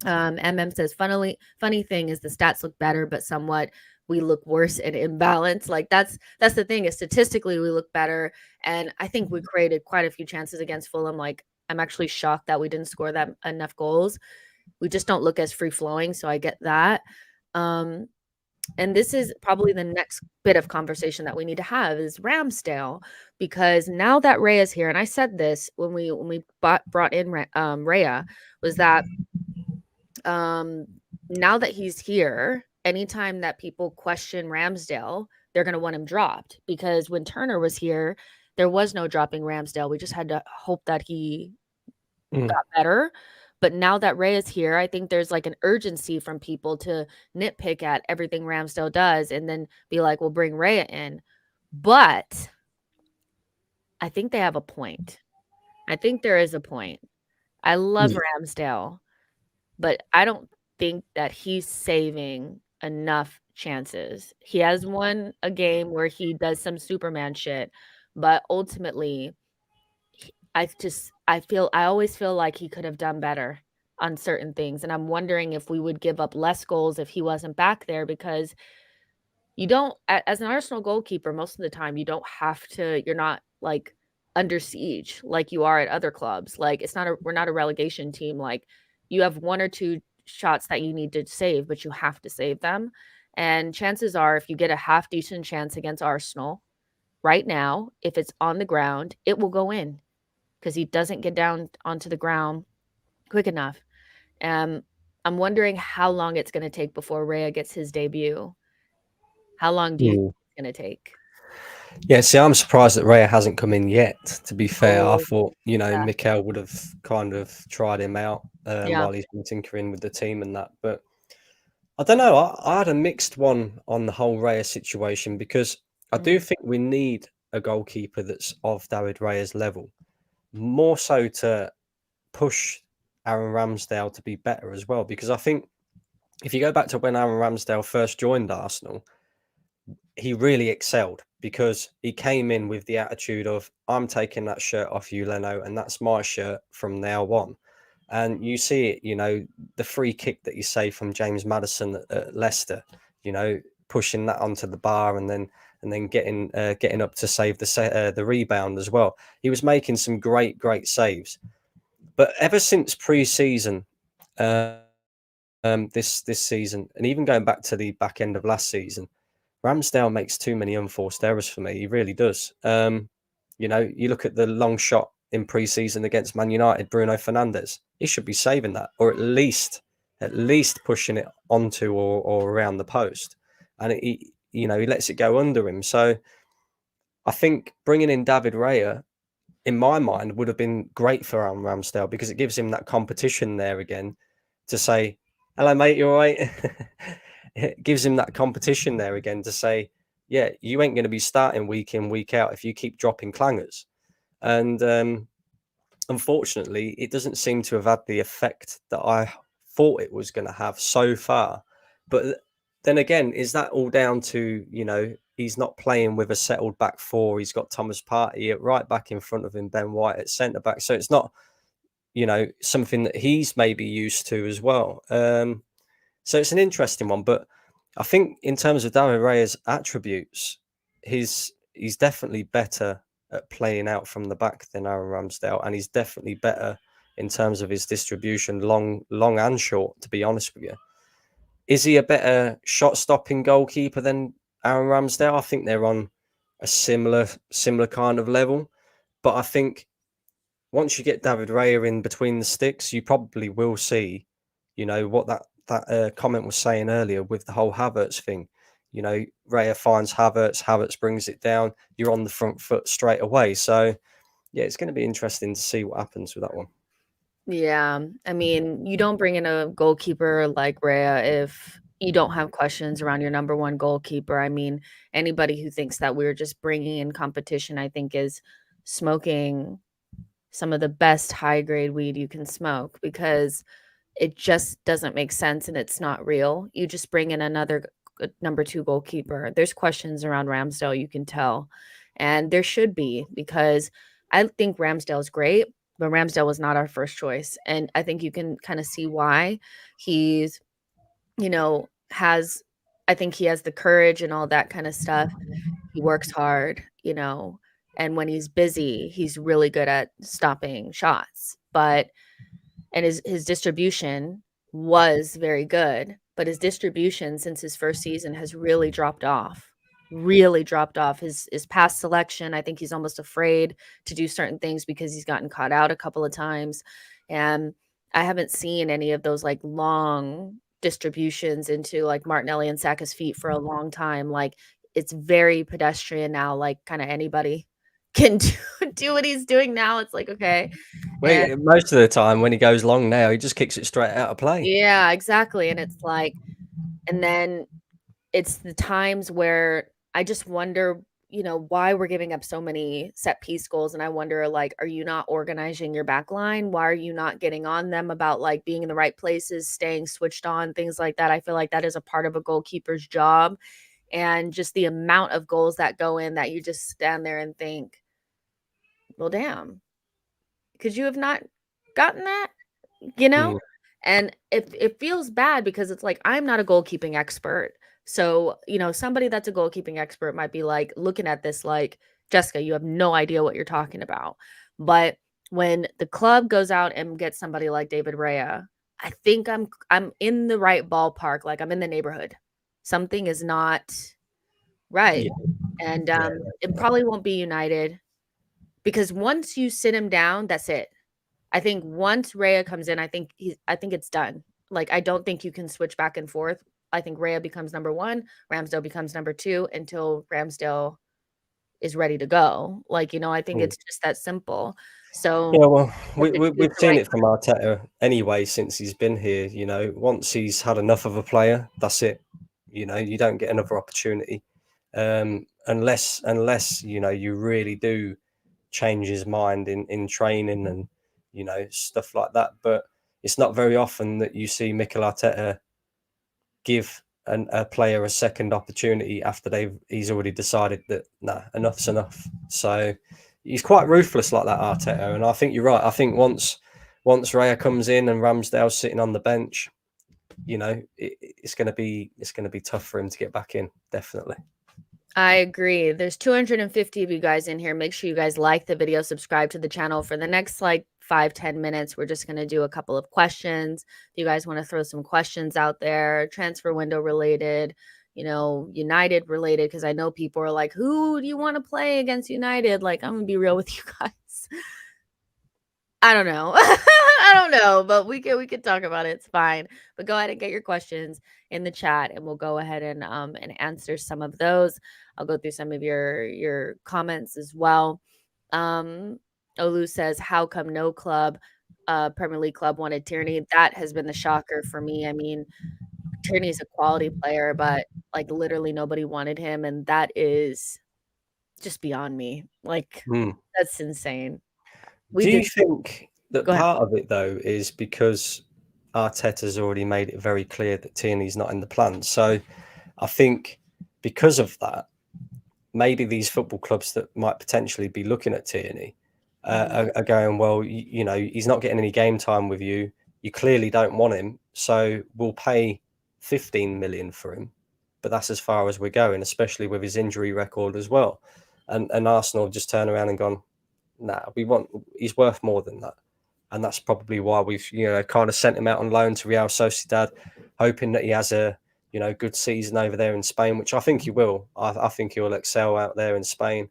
MM says, funny thing is the stats look better, but somewhat we look worse in imbalance. Like that's the thing is statistically we look better. And I think we created quite a few chances against Fulham. Like I'm actually shocked that we didn't score that enough goals. We just don't look as free flowing. So I get that. And this is probably the next bit of conversation that we need to have is Ramsdale, because now that Raya is here, and I said this when we brought in Raya, was that now that he's here, anytime that people question Ramsdale, they're going to want him dropped, because when Turner was here, there was no dropping Ramsdale. We just had to hope that he got better. But now that Ray is here, I think there's like an urgency from people to nitpick at everything Ramsdale does and then be like, we'll bring Raya in. But I think they have a point. I think there is a point. I love Ramsdale, but I don't think that he's saving enough chances. He has won a game where he does some Superman shit, but ultimately I always feel like he could have done better on certain things, and I'm wondering if we would give up less goals if he wasn't back there, because you don't as an Arsenal goalkeeper, most of the time, you don't have to you're not, like, under siege like you are at other clubs. Like, we're not a relegation team. Like, you have 1 or 2 shots that you need to save, but you have to save them, and chances are, if you get a half decent chance against Arsenal right now, if it's on the ground, it will go in, because he doesn't get down onto the ground quick enough. I'm wondering how long it's going to take before Raya gets his debut. How long do you think it's going to take? Yeah, see, I'm surprised that Raya hasn't come in yet, to be fair. I Oh, thought, yeah. Mikel would have kind of tried him out Yeah. while he's been tinkering with the team and that. But I don't know. I had a mixed one on the whole Raya situation, because I do think we need a goalkeeper that's of David Raya's level, more so to push Aaron Ramsdale to be better as well. Because I think if you go back to when Aaron Ramsdale first joined Arsenal, he really excelled, because he came in with the attitude of, I'm taking that shirt off you, Leno, and that's my shirt from now on. And you see it, the free kick that you say from James Maddison at Leicester, pushing that onto the bar and then getting up to save the rebound as well. He was making some great saves. But ever since pre-season, this season, and even going back to the back end of last season, Ramsdale makes too many unforced errors for me. He really does. You look at the long shot in pre-season against Man United, Bruno Fernandes. He should be saving that, or at least pushing it onto or around the post, and he lets it go under him. So I think bringing in David Raya, in my mind, would have been great for Aaron Ramsdale, because it gives him that competition there again to say, hello, mate, you all right? It gives him that competition there again to say, yeah, you ain't going to be starting week in, week out if you keep dropping clangers. And unfortunately, it doesn't seem to have had the effect that I thought it was going to have so far. But then again, is that all down to, he's not playing with a settled back four? He's got Thomas Partey at right back in front of him, Ben White at centre back. So it's not, something that he's maybe used to as well. So it's an interesting one, but I think in terms of David Raya's attributes, he's definitely better at playing out from the back than Aaron Ramsdale, and he's definitely better in terms of his distribution, long and short, to be honest with you. Is he a better shot-stopping goalkeeper than Aaron Ramsdale? I think they're on a similar kind of level. But I think once you get David Raya in between the sticks, you probably will see, what that comment was saying earlier with the whole Havertz thing. Raya finds Havertz, Havertz brings it down. You're on the front foot straight away. So, yeah, it's going to be interesting to see what happens with that one. Yeah, I mean, you don't bring in a goalkeeper like Raya if you don't have questions around your number one goalkeeper. I mean, anybody who thinks that we're just bringing in competition, I think, is smoking some of the best high grade weed you can smoke because it just doesn't make sense and it's not real. You just bring in another number two goalkeeper. There's questions around Ramsdale, you can tell. And there should be because I think Ramsdale's great, but Ramsdale was not our first choice. And I think you can kind of see why he's, I think he has the courage and all that kind of stuff. He works hard, and when he's busy, he's really good at stopping shots. And his distribution was very good, but his distribution since his first season has really dropped off. Really dropped off. His pass selection, I think he's almost afraid to do certain things because he's gotten caught out a couple of times. And I haven't seen any of those like long distributions into like Martinelli and Saka's feet for a long time. Like it's very pedestrian now, like kind of anybody can do what he's doing now. It's like, okay. And Well, most of the time when he goes long now, he just kicks it straight out of play. yeah, exactly, and it's like and then it's the times where I just wonder, why we're giving up so many set piece goals, and I wonder, like, are you not organizing your back line? Why are you not getting on them about, like, being in the right places, staying switched on, things like that? I feel like that is a part of a goalkeeper's job, and just the amount of goals that go in that you just stand there and think, "Well, damn, could you have not gotten that?" You know? Mm. And it feels bad because it's like, I'm not a goalkeeping expert. So, somebody that's a goalkeeping expert might be like looking at this like, Jessica, you have no idea what you're talking about. But when the club goes out and gets somebody like David Raya, I think I'm in the right ballpark. Like I'm in the neighborhood. Something is not right. Yeah. And Yeah. it probably won't be United because once you sit him down, that's it. I think once Raya comes in, I think it's done. Like, I don't think you can switch back and forth. I think Raya becomes number 1, Ramsdale becomes number 2 until Ramsdale is ready to go. Like, I think Mm. it's just that simple. So, Yeah, well, you have to choose we've the seen right it from Arteta anyway since he's been here. Once he's had enough of a player, that's it. You don't get another opportunity unless you really do change his mind in training and stuff like that. But it's not very often that you see Mikel Arteta give a player a second opportunity after he's already decided that enough's enough. So he's quite ruthless like that, Arteta, and I think you're right. I think once Raya comes in and Ramsdale's sitting on the bench, it's going to be tough for him to get back in, definitely. I agree. There's 250 of you guys in here. Make sure you guys like the video, subscribe to the channel. For the next like 5-10 minutes, we're just going to do a couple of questions. If you guys want to throw some questions out there, transfer window related, United related, because I know people are like, who do you want to play against United? Like, I'm going to be real with you guys. I don't know. I don't know, but we could talk about it. It's fine. But go ahead and get your questions in the chat and we'll go ahead and answer some of those. I'll go through some of your comments as well. Olu says, how come no club, Premier League club wanted Tierney? That has been the shocker for me. I mean, Tierney is a quality player, but like literally nobody wanted him, and that is just beyond me. Like that's insane. Do you think that Go ahead. part of it though is because Arteta's already made it very clear that Tierney's not in the plan? So I think because of that, maybe these football clubs that might potentially be looking at Tierney are going, well, he's not getting any game time with you. You clearly don't want him, so we'll pay 15 million for him. But that's as far as we're going, especially with his injury record as well. And Arsenal have just turned around and gone, he's worth more than that. And that's probably why we've, kind of sent him out on loan to Real Sociedad, hoping that he has a good season over there in Spain, which I think he will. I think he'll excel out there in Spain,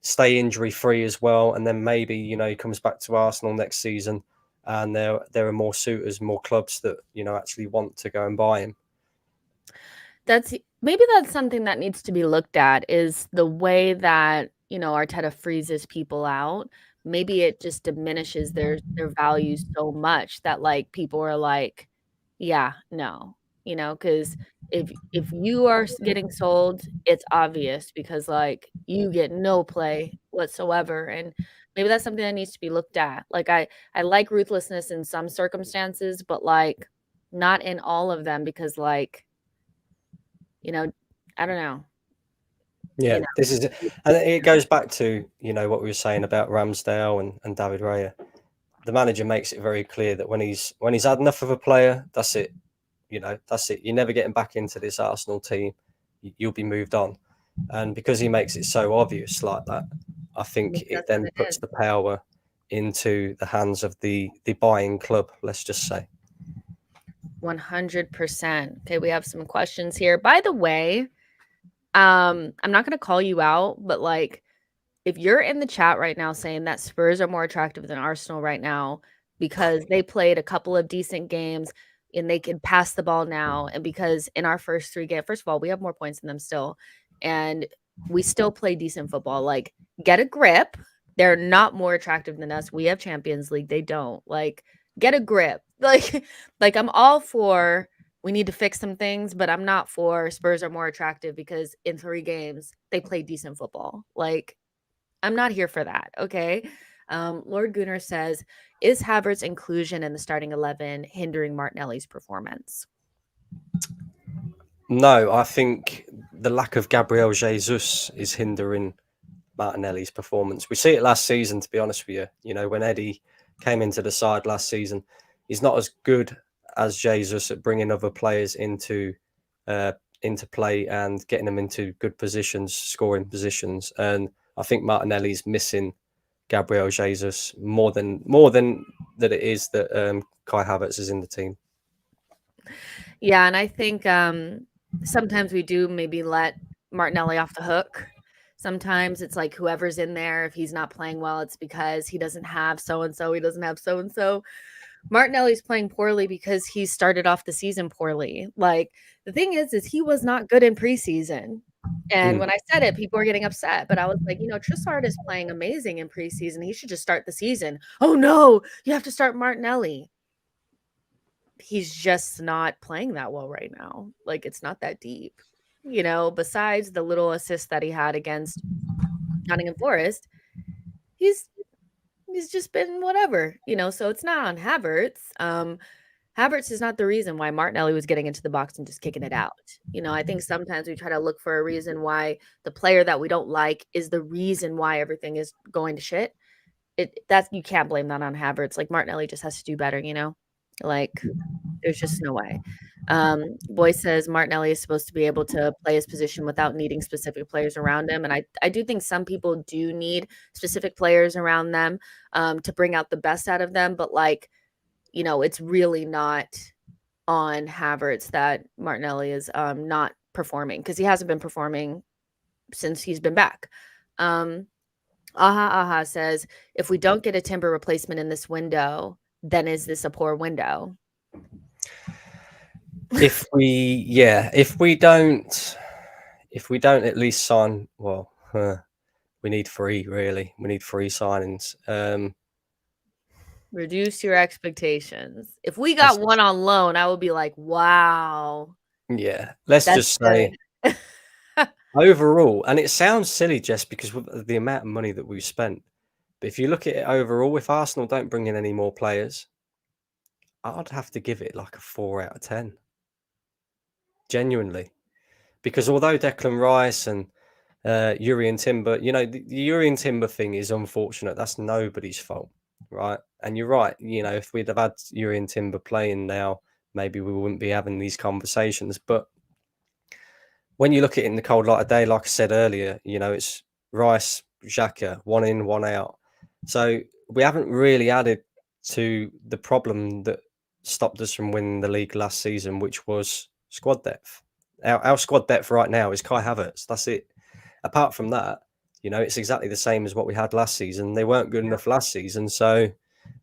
stay injury free as well, and then maybe he comes back to Arsenal next season, and there are more suitors, more clubs that actually want to go and buy him. Maybe that's something that needs to be looked at, is the way that Arteta freezes people out. Maybe it just diminishes their value so much that like people are like, yeah, no, because if you are getting sold, it's obvious because like you get no play whatsoever, and maybe that's something that needs to be looked at. Like I like ruthlessness in some circumstances, but like not in all of them, because like I don't know. Yeah, this is, and it goes back to what we were saying about Ramsdale and David Raya. The manager makes it very clear that when he's had enough of a player, that's it. That's it. You're never getting back into this Arsenal team. You'll be moved on. And because he makes it so obvious like that, I think it That's what then it puts is. the power into the hands of the buying club, let's just say. 100%. Okay, we have some questions here. By the way, I'm not gonna call you out, but like if you're in the chat right now saying that Spurs are more attractive than Arsenal right now because they played a couple of decent games and they can pass the ball now, and because in our first 3 games, first of all, we have more points than them still, and we still play decent football. Like, get a grip. They're not more attractive than us. We have Champions League. They don't. Like, get a grip. Like I'm all for we need to fix some things, but I'm not for Spurs are more attractive because in 3 games they play decent football. Like, I'm not here for that. Okay. Lord Gunnar says, is Havertz inclusion in the starting 11 hindering Martinelli's performance? No, I think the lack of Gabriel Jesus is hindering Martinelli's performance. We see it last season, to be honest with you. When Eddie came into the side last season, he's not as good as Jesus at bringing other players into play and getting them into good positions, scoring positions. And I think Martinelli's missing Gabriel Jesus more than that it is that Kai Havertz is in the team. Yeah, and I think sometimes we do maybe let Martinelli off the hook. Sometimes it's like whoever's in there, if he's not playing well, it's because he doesn't have so and so, he doesn't have so and so. Martinelli's playing poorly because he started off the season poorly. Like, the thing is he was not good in preseason. And when I said it, people were getting upset. But I was like, Trossard is playing amazing in preseason. He should just start the season. Oh no, you have to start Martinelli. He's just not playing that well right now. Like, it's not that deep. Besides the little assist that he had against Nottingham Forest, he's just been whatever, so it's not on Havertz. Havertz is not the reason why Martinelli was getting into the box and just kicking it out. I think sometimes we try to look for a reason why the player that we don't like is the reason why everything is going to shit. You can't blame that on Havertz. Like, Martinelli just has to do better, Like, there's just no way. Boy says Martinelli is supposed to be able to play his position without needing specific players around him. And I do think some people do need specific players around them to bring out the best out of them. But like, it's really not on Havertz that Martinelli is not performing, because he hasn't been performing since he's been back. Aha says, if we don't get a timber replacement in this window, then is this a poor window? If we don't at least sign, we need 3 really. We need 3 signings. Reduce your expectations. If we got one on loan, I would be like, wow. Yeah, let's just say overall, and it sounds silly just because of the amount of money that we've spent. But if you look at it overall, if Arsenal don't bring in any more players, I'd have to give it like a 4 out of 10. Genuinely. Because although Declan Rice and Yuri Timber, the Yuri Timber thing is unfortunate. That's nobody's fault, right? And you're right. If we'd have had Yuri Timber playing now, maybe we wouldn't be having these conversations. But when you look at it in the cold light of day, like I said earlier, it's Rice, Xhaka, one in, one out. So we haven't really added to the problem that stopped us from winning the league last season, which was squad depth. Our squad depth right now is Kai Havertz. That's it. Apart from that, it's exactly the same as what we had last season. They weren't good enough last season, so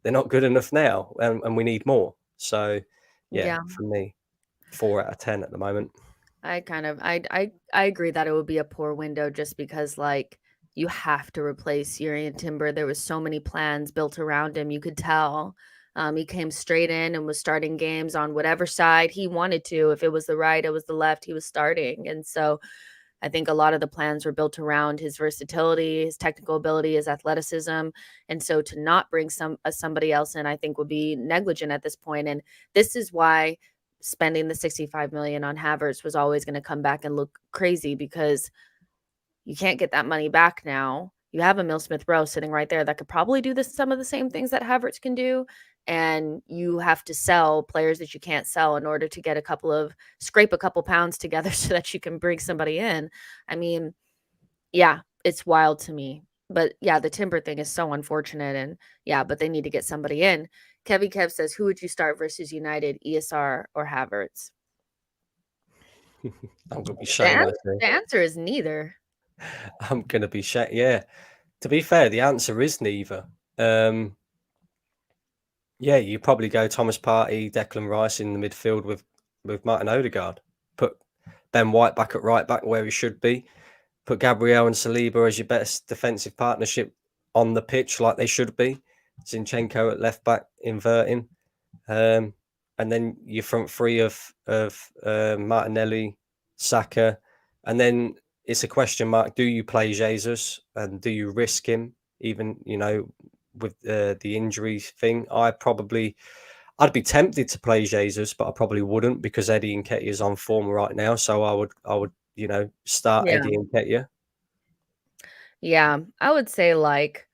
they're not good enough now, and we need more. So, yeah, Yeah. for me, 4 out of 10 at the moment. I agree that it would be a poor window just because like you have to replace Urian Timber. There was so many plans built around him. You could tell. He came straight in and was starting games on whatever side he wanted to. If it was the right, it was the left, he was starting. And so I think a lot of the plans were built around his versatility, his technical ability, his athleticism. And so to not bring somebody else in, I think would be negligent at this point. And this is why spending the 65 million on Havertz was always going to come back and look crazy, because you can't get that money back now. You have Emile Smith Rowe sitting right there that could probably do some of the same things that Havertz can do. And you have to sell players that you can't sell in order to get scrape a couple pounds together so that you can bring somebody in. I mean, yeah, it's wild to me. But yeah, the Timber thing is so unfortunate. And yeah, but they need to get somebody in. Kevy Kev says, who would you start versus United, ESR or Havertz? I'm gonna be The, shame an- myself. the answer is neither. I'm gonna be shame. Yeah. To be fair, the answer is neither. Yeah, you probably go Thomas Partey, Declan Rice in the midfield with Martin Odegaard. Put Ben White back at right back where he should be. Put Gabriel and Saliba as your best defensive partnership on the pitch like they should be. Zinchenko at left back inverting. And then your front three of Martinelli, Saka. And then it's a question mark. Do you play Jesus and do you risk him even, with the injury thing? I'd be tempted to play Jesus, but I probably wouldn't because Eddie Nketiah is on form right now. So I would, start Yeah. Eddie Nketiah. Yeah. I would say like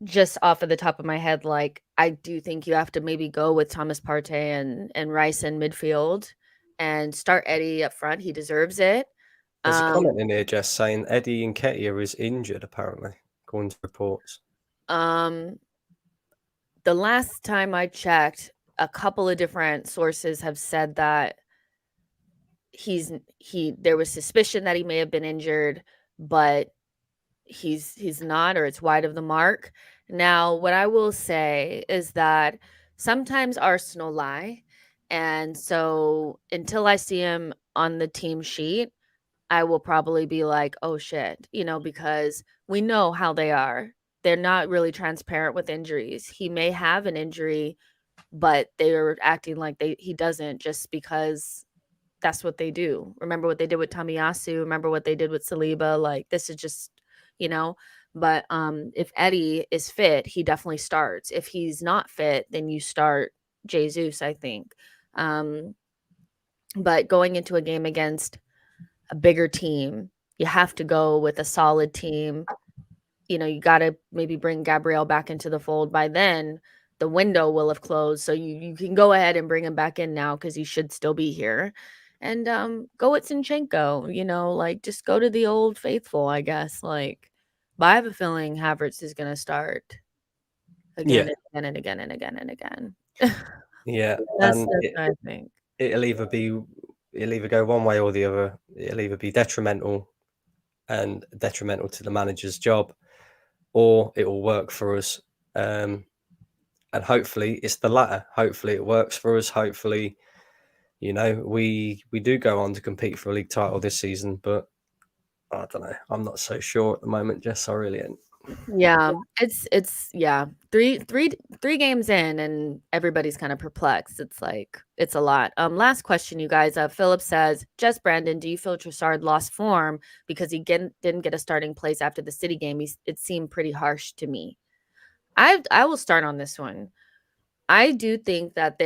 just off of the top of my head, like I do think you have to maybe go with Thomas Partey and Rice in midfield and start Eddie up front. He deserves it. There's a Um, comment in here just saying Eddie Nketiah is injured, apparently, according to reports. um, the last time I checked, a couple of different sources have said that there was suspicion that he may have been injured, but he's not, or it's wide of the mark. Now, what I will say is that sometimes Arsenal lie. And so until I see him on the team sheet, I will probably be like, oh shit, because we know how they are. They're not really transparent with injuries. He may have an injury, but they're acting like he doesn't, just because that's what they do. Remember what they did with Tamiyasu, remember what they did with Saliba. Like, this is just, you know. But if Eddie is fit, he definitely starts. If he's not fit, then you start Jesus, I think. But going into a game against a bigger team, you have to go with a solid team. You got to maybe bring Gabriel back into the fold. By then, the window will have closed. So you can go ahead and bring him back in now because he should still be here. And go with Zinchenko, like just go to the old faithful, I guess. Like, but I have a feeling Havertz is going to start again Yeah, and again and again and again and again. yeah, That's and what I think. it'll either go one way or the other. It'll either be detrimental to the manager's job, or it will work for us. And hopefully it's the latter. Hopefully it works for us. Hopefully, we do go on to compete for a league title this season. But I don't know. I'm not so sure at the moment, Jess. I really ain't. Yeah, it's yeah, 3 games in and everybody's kind of perplexed. It's like it's a lot. Last question, you guys. Philip says, "Just Brandon, do you feel Trossard lost form because he didn't get a starting place after the City game? It seemed pretty harsh to me." I will start on this one. I do think that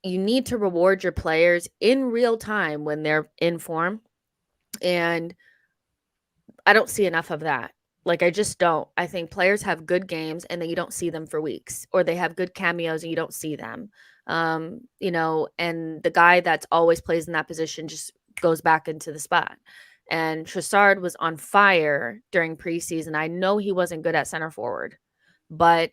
you need to reward your players in real time when they're in form, and I don't see enough of that. Like, I just don't. I think players have good games and then you don't see them for weeks, or they have good cameos and you don't see them. And the guy that's always plays in that position just goes back into the spot. And Trossard was on fire during preseason. I know he wasn't good at center forward, but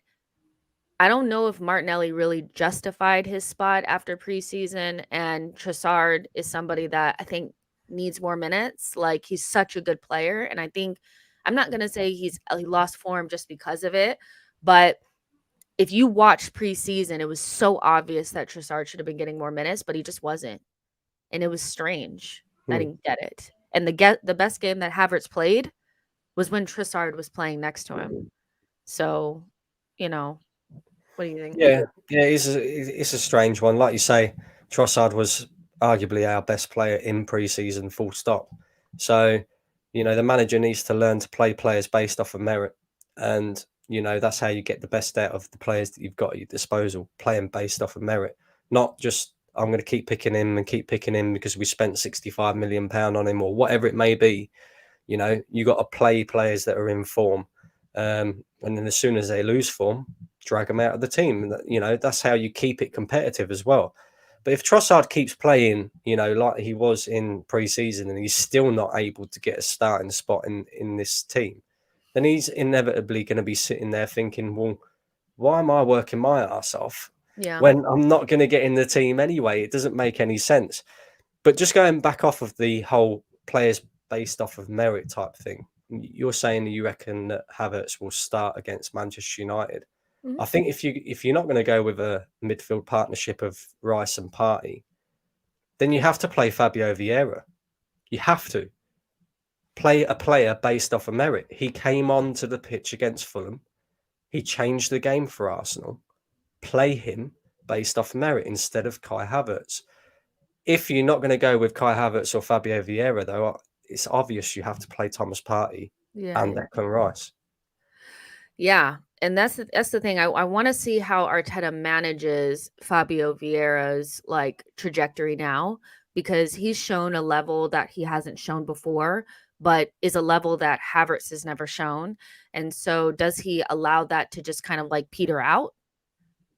I don't know if Martinelli really justified his spot after preseason, and Trossard is somebody that I think needs more minutes. Like, he's such a good player, and I think I'm not gonna say he lost form just because of it, but if you watched preseason, it was so obvious that Trossard should have been getting more minutes, but he just wasn't, and it was strange. I didn't get it. And the best game that Havertz played was when Trossard was playing next to him. So, you know, what do you think? Yeah, yeah, it's a strange one. Like you say, Trossard was arguably our best player in pre-season, full stop. So, the manager needs to learn to play players based off of merit, and that's how you get the best out of the players that you've got at your disposal. Playing based off of merit, not just I'm going to keep picking him and keep picking him because we spent £65 million on him or whatever it may be. You got to play players that are in form, and then as soon as they lose form, drag them out of the team. That's how you keep it competitive as well. But if Trossard keeps playing, like he was in pre-season, and he's still not able to get a starting spot in this team, then he's inevitably going to be sitting there thinking, well, why am I working my ass off Yeah. when I'm not going to get in the team anyway? It doesn't make any sense. But just going back off of the whole players based off of merit type thing, you're saying that you reckon that Havertz will start against Manchester United. Mhm. I think if you're not going to go with a midfield partnership of Rice and Partey, then you have to play Fabio Vieira. You have to play a player based off of merit. He came onto the pitch against Fulham. He changed the game for Arsenal. Play him based off merit instead of Kai Havertz. If you're not going to go with Kai Havertz or Fabio Vieira, though, it's obvious you have to play Thomas Partey Yeah. and Declan Rice. Yeah, and that's the thing. I wanna see how Arteta manages Fabio Vieira's, like, trajectory now, because he's shown a level that he hasn't shown before, but is a level that Havertz has never shown, and so does he allow that to just kind of, like, peter out?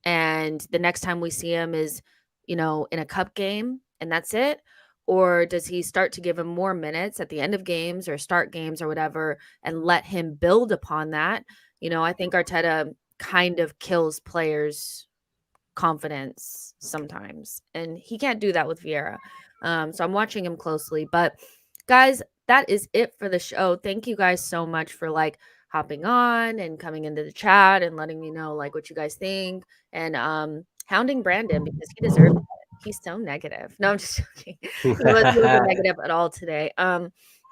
And the next time we see him is, in a cup game, and that's it? Or does he start to give him more minutes at the end of games or start games or whatever and let him build upon that? I think Arteta kind of kills players' confidence sometimes, and he can't do that with Vieira. So I'm watching him closely. But guys, that is it for the show. Thank you guys so much for like hopping on and coming into the chat and letting me know like what you guys think and hounding Brandon because he deserves it. He's so negative. No, I'm just joking. He wasn't negative at all today.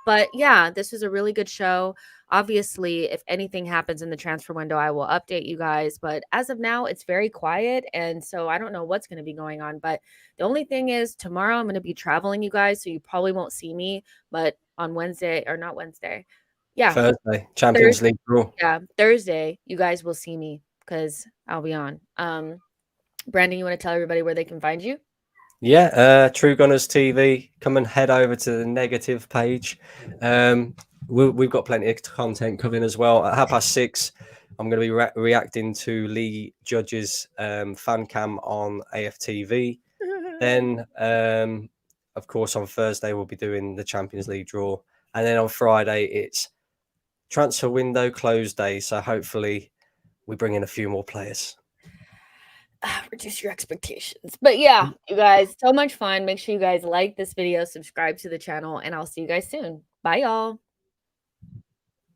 But yeah, this was a really good show. Obviously, if anything happens in the transfer window, I will update you guys. But as of now, it's very quiet. And so I don't know what's going to be going on. But the only thing is, tomorrow I'm going to be traveling, you guys. So you probably won't see me. But on Wednesday, or not Wednesday. Yeah. Thursday, Champions League draw. Yeah. Thursday, you guys will see me because I'll be on. Brandon, you want to tell everybody where they can find you? Yeah, True Gunners TV. Come and head over to the negative page. We've got plenty of content coming as well. At 6:30, I'm going to be reacting to Lee Judge's fan cam on AFTV. Then, of course, on Thursday we'll be doing the Champions League draw, and then on Friday it's transfer window close day. So hopefully we bring in a few more players. Reduce your expectations. But yeah, you guys, so much fun. Make sure you guys like this video, subscribe to the channel, and I'll see you guys soon. Bye, y'all.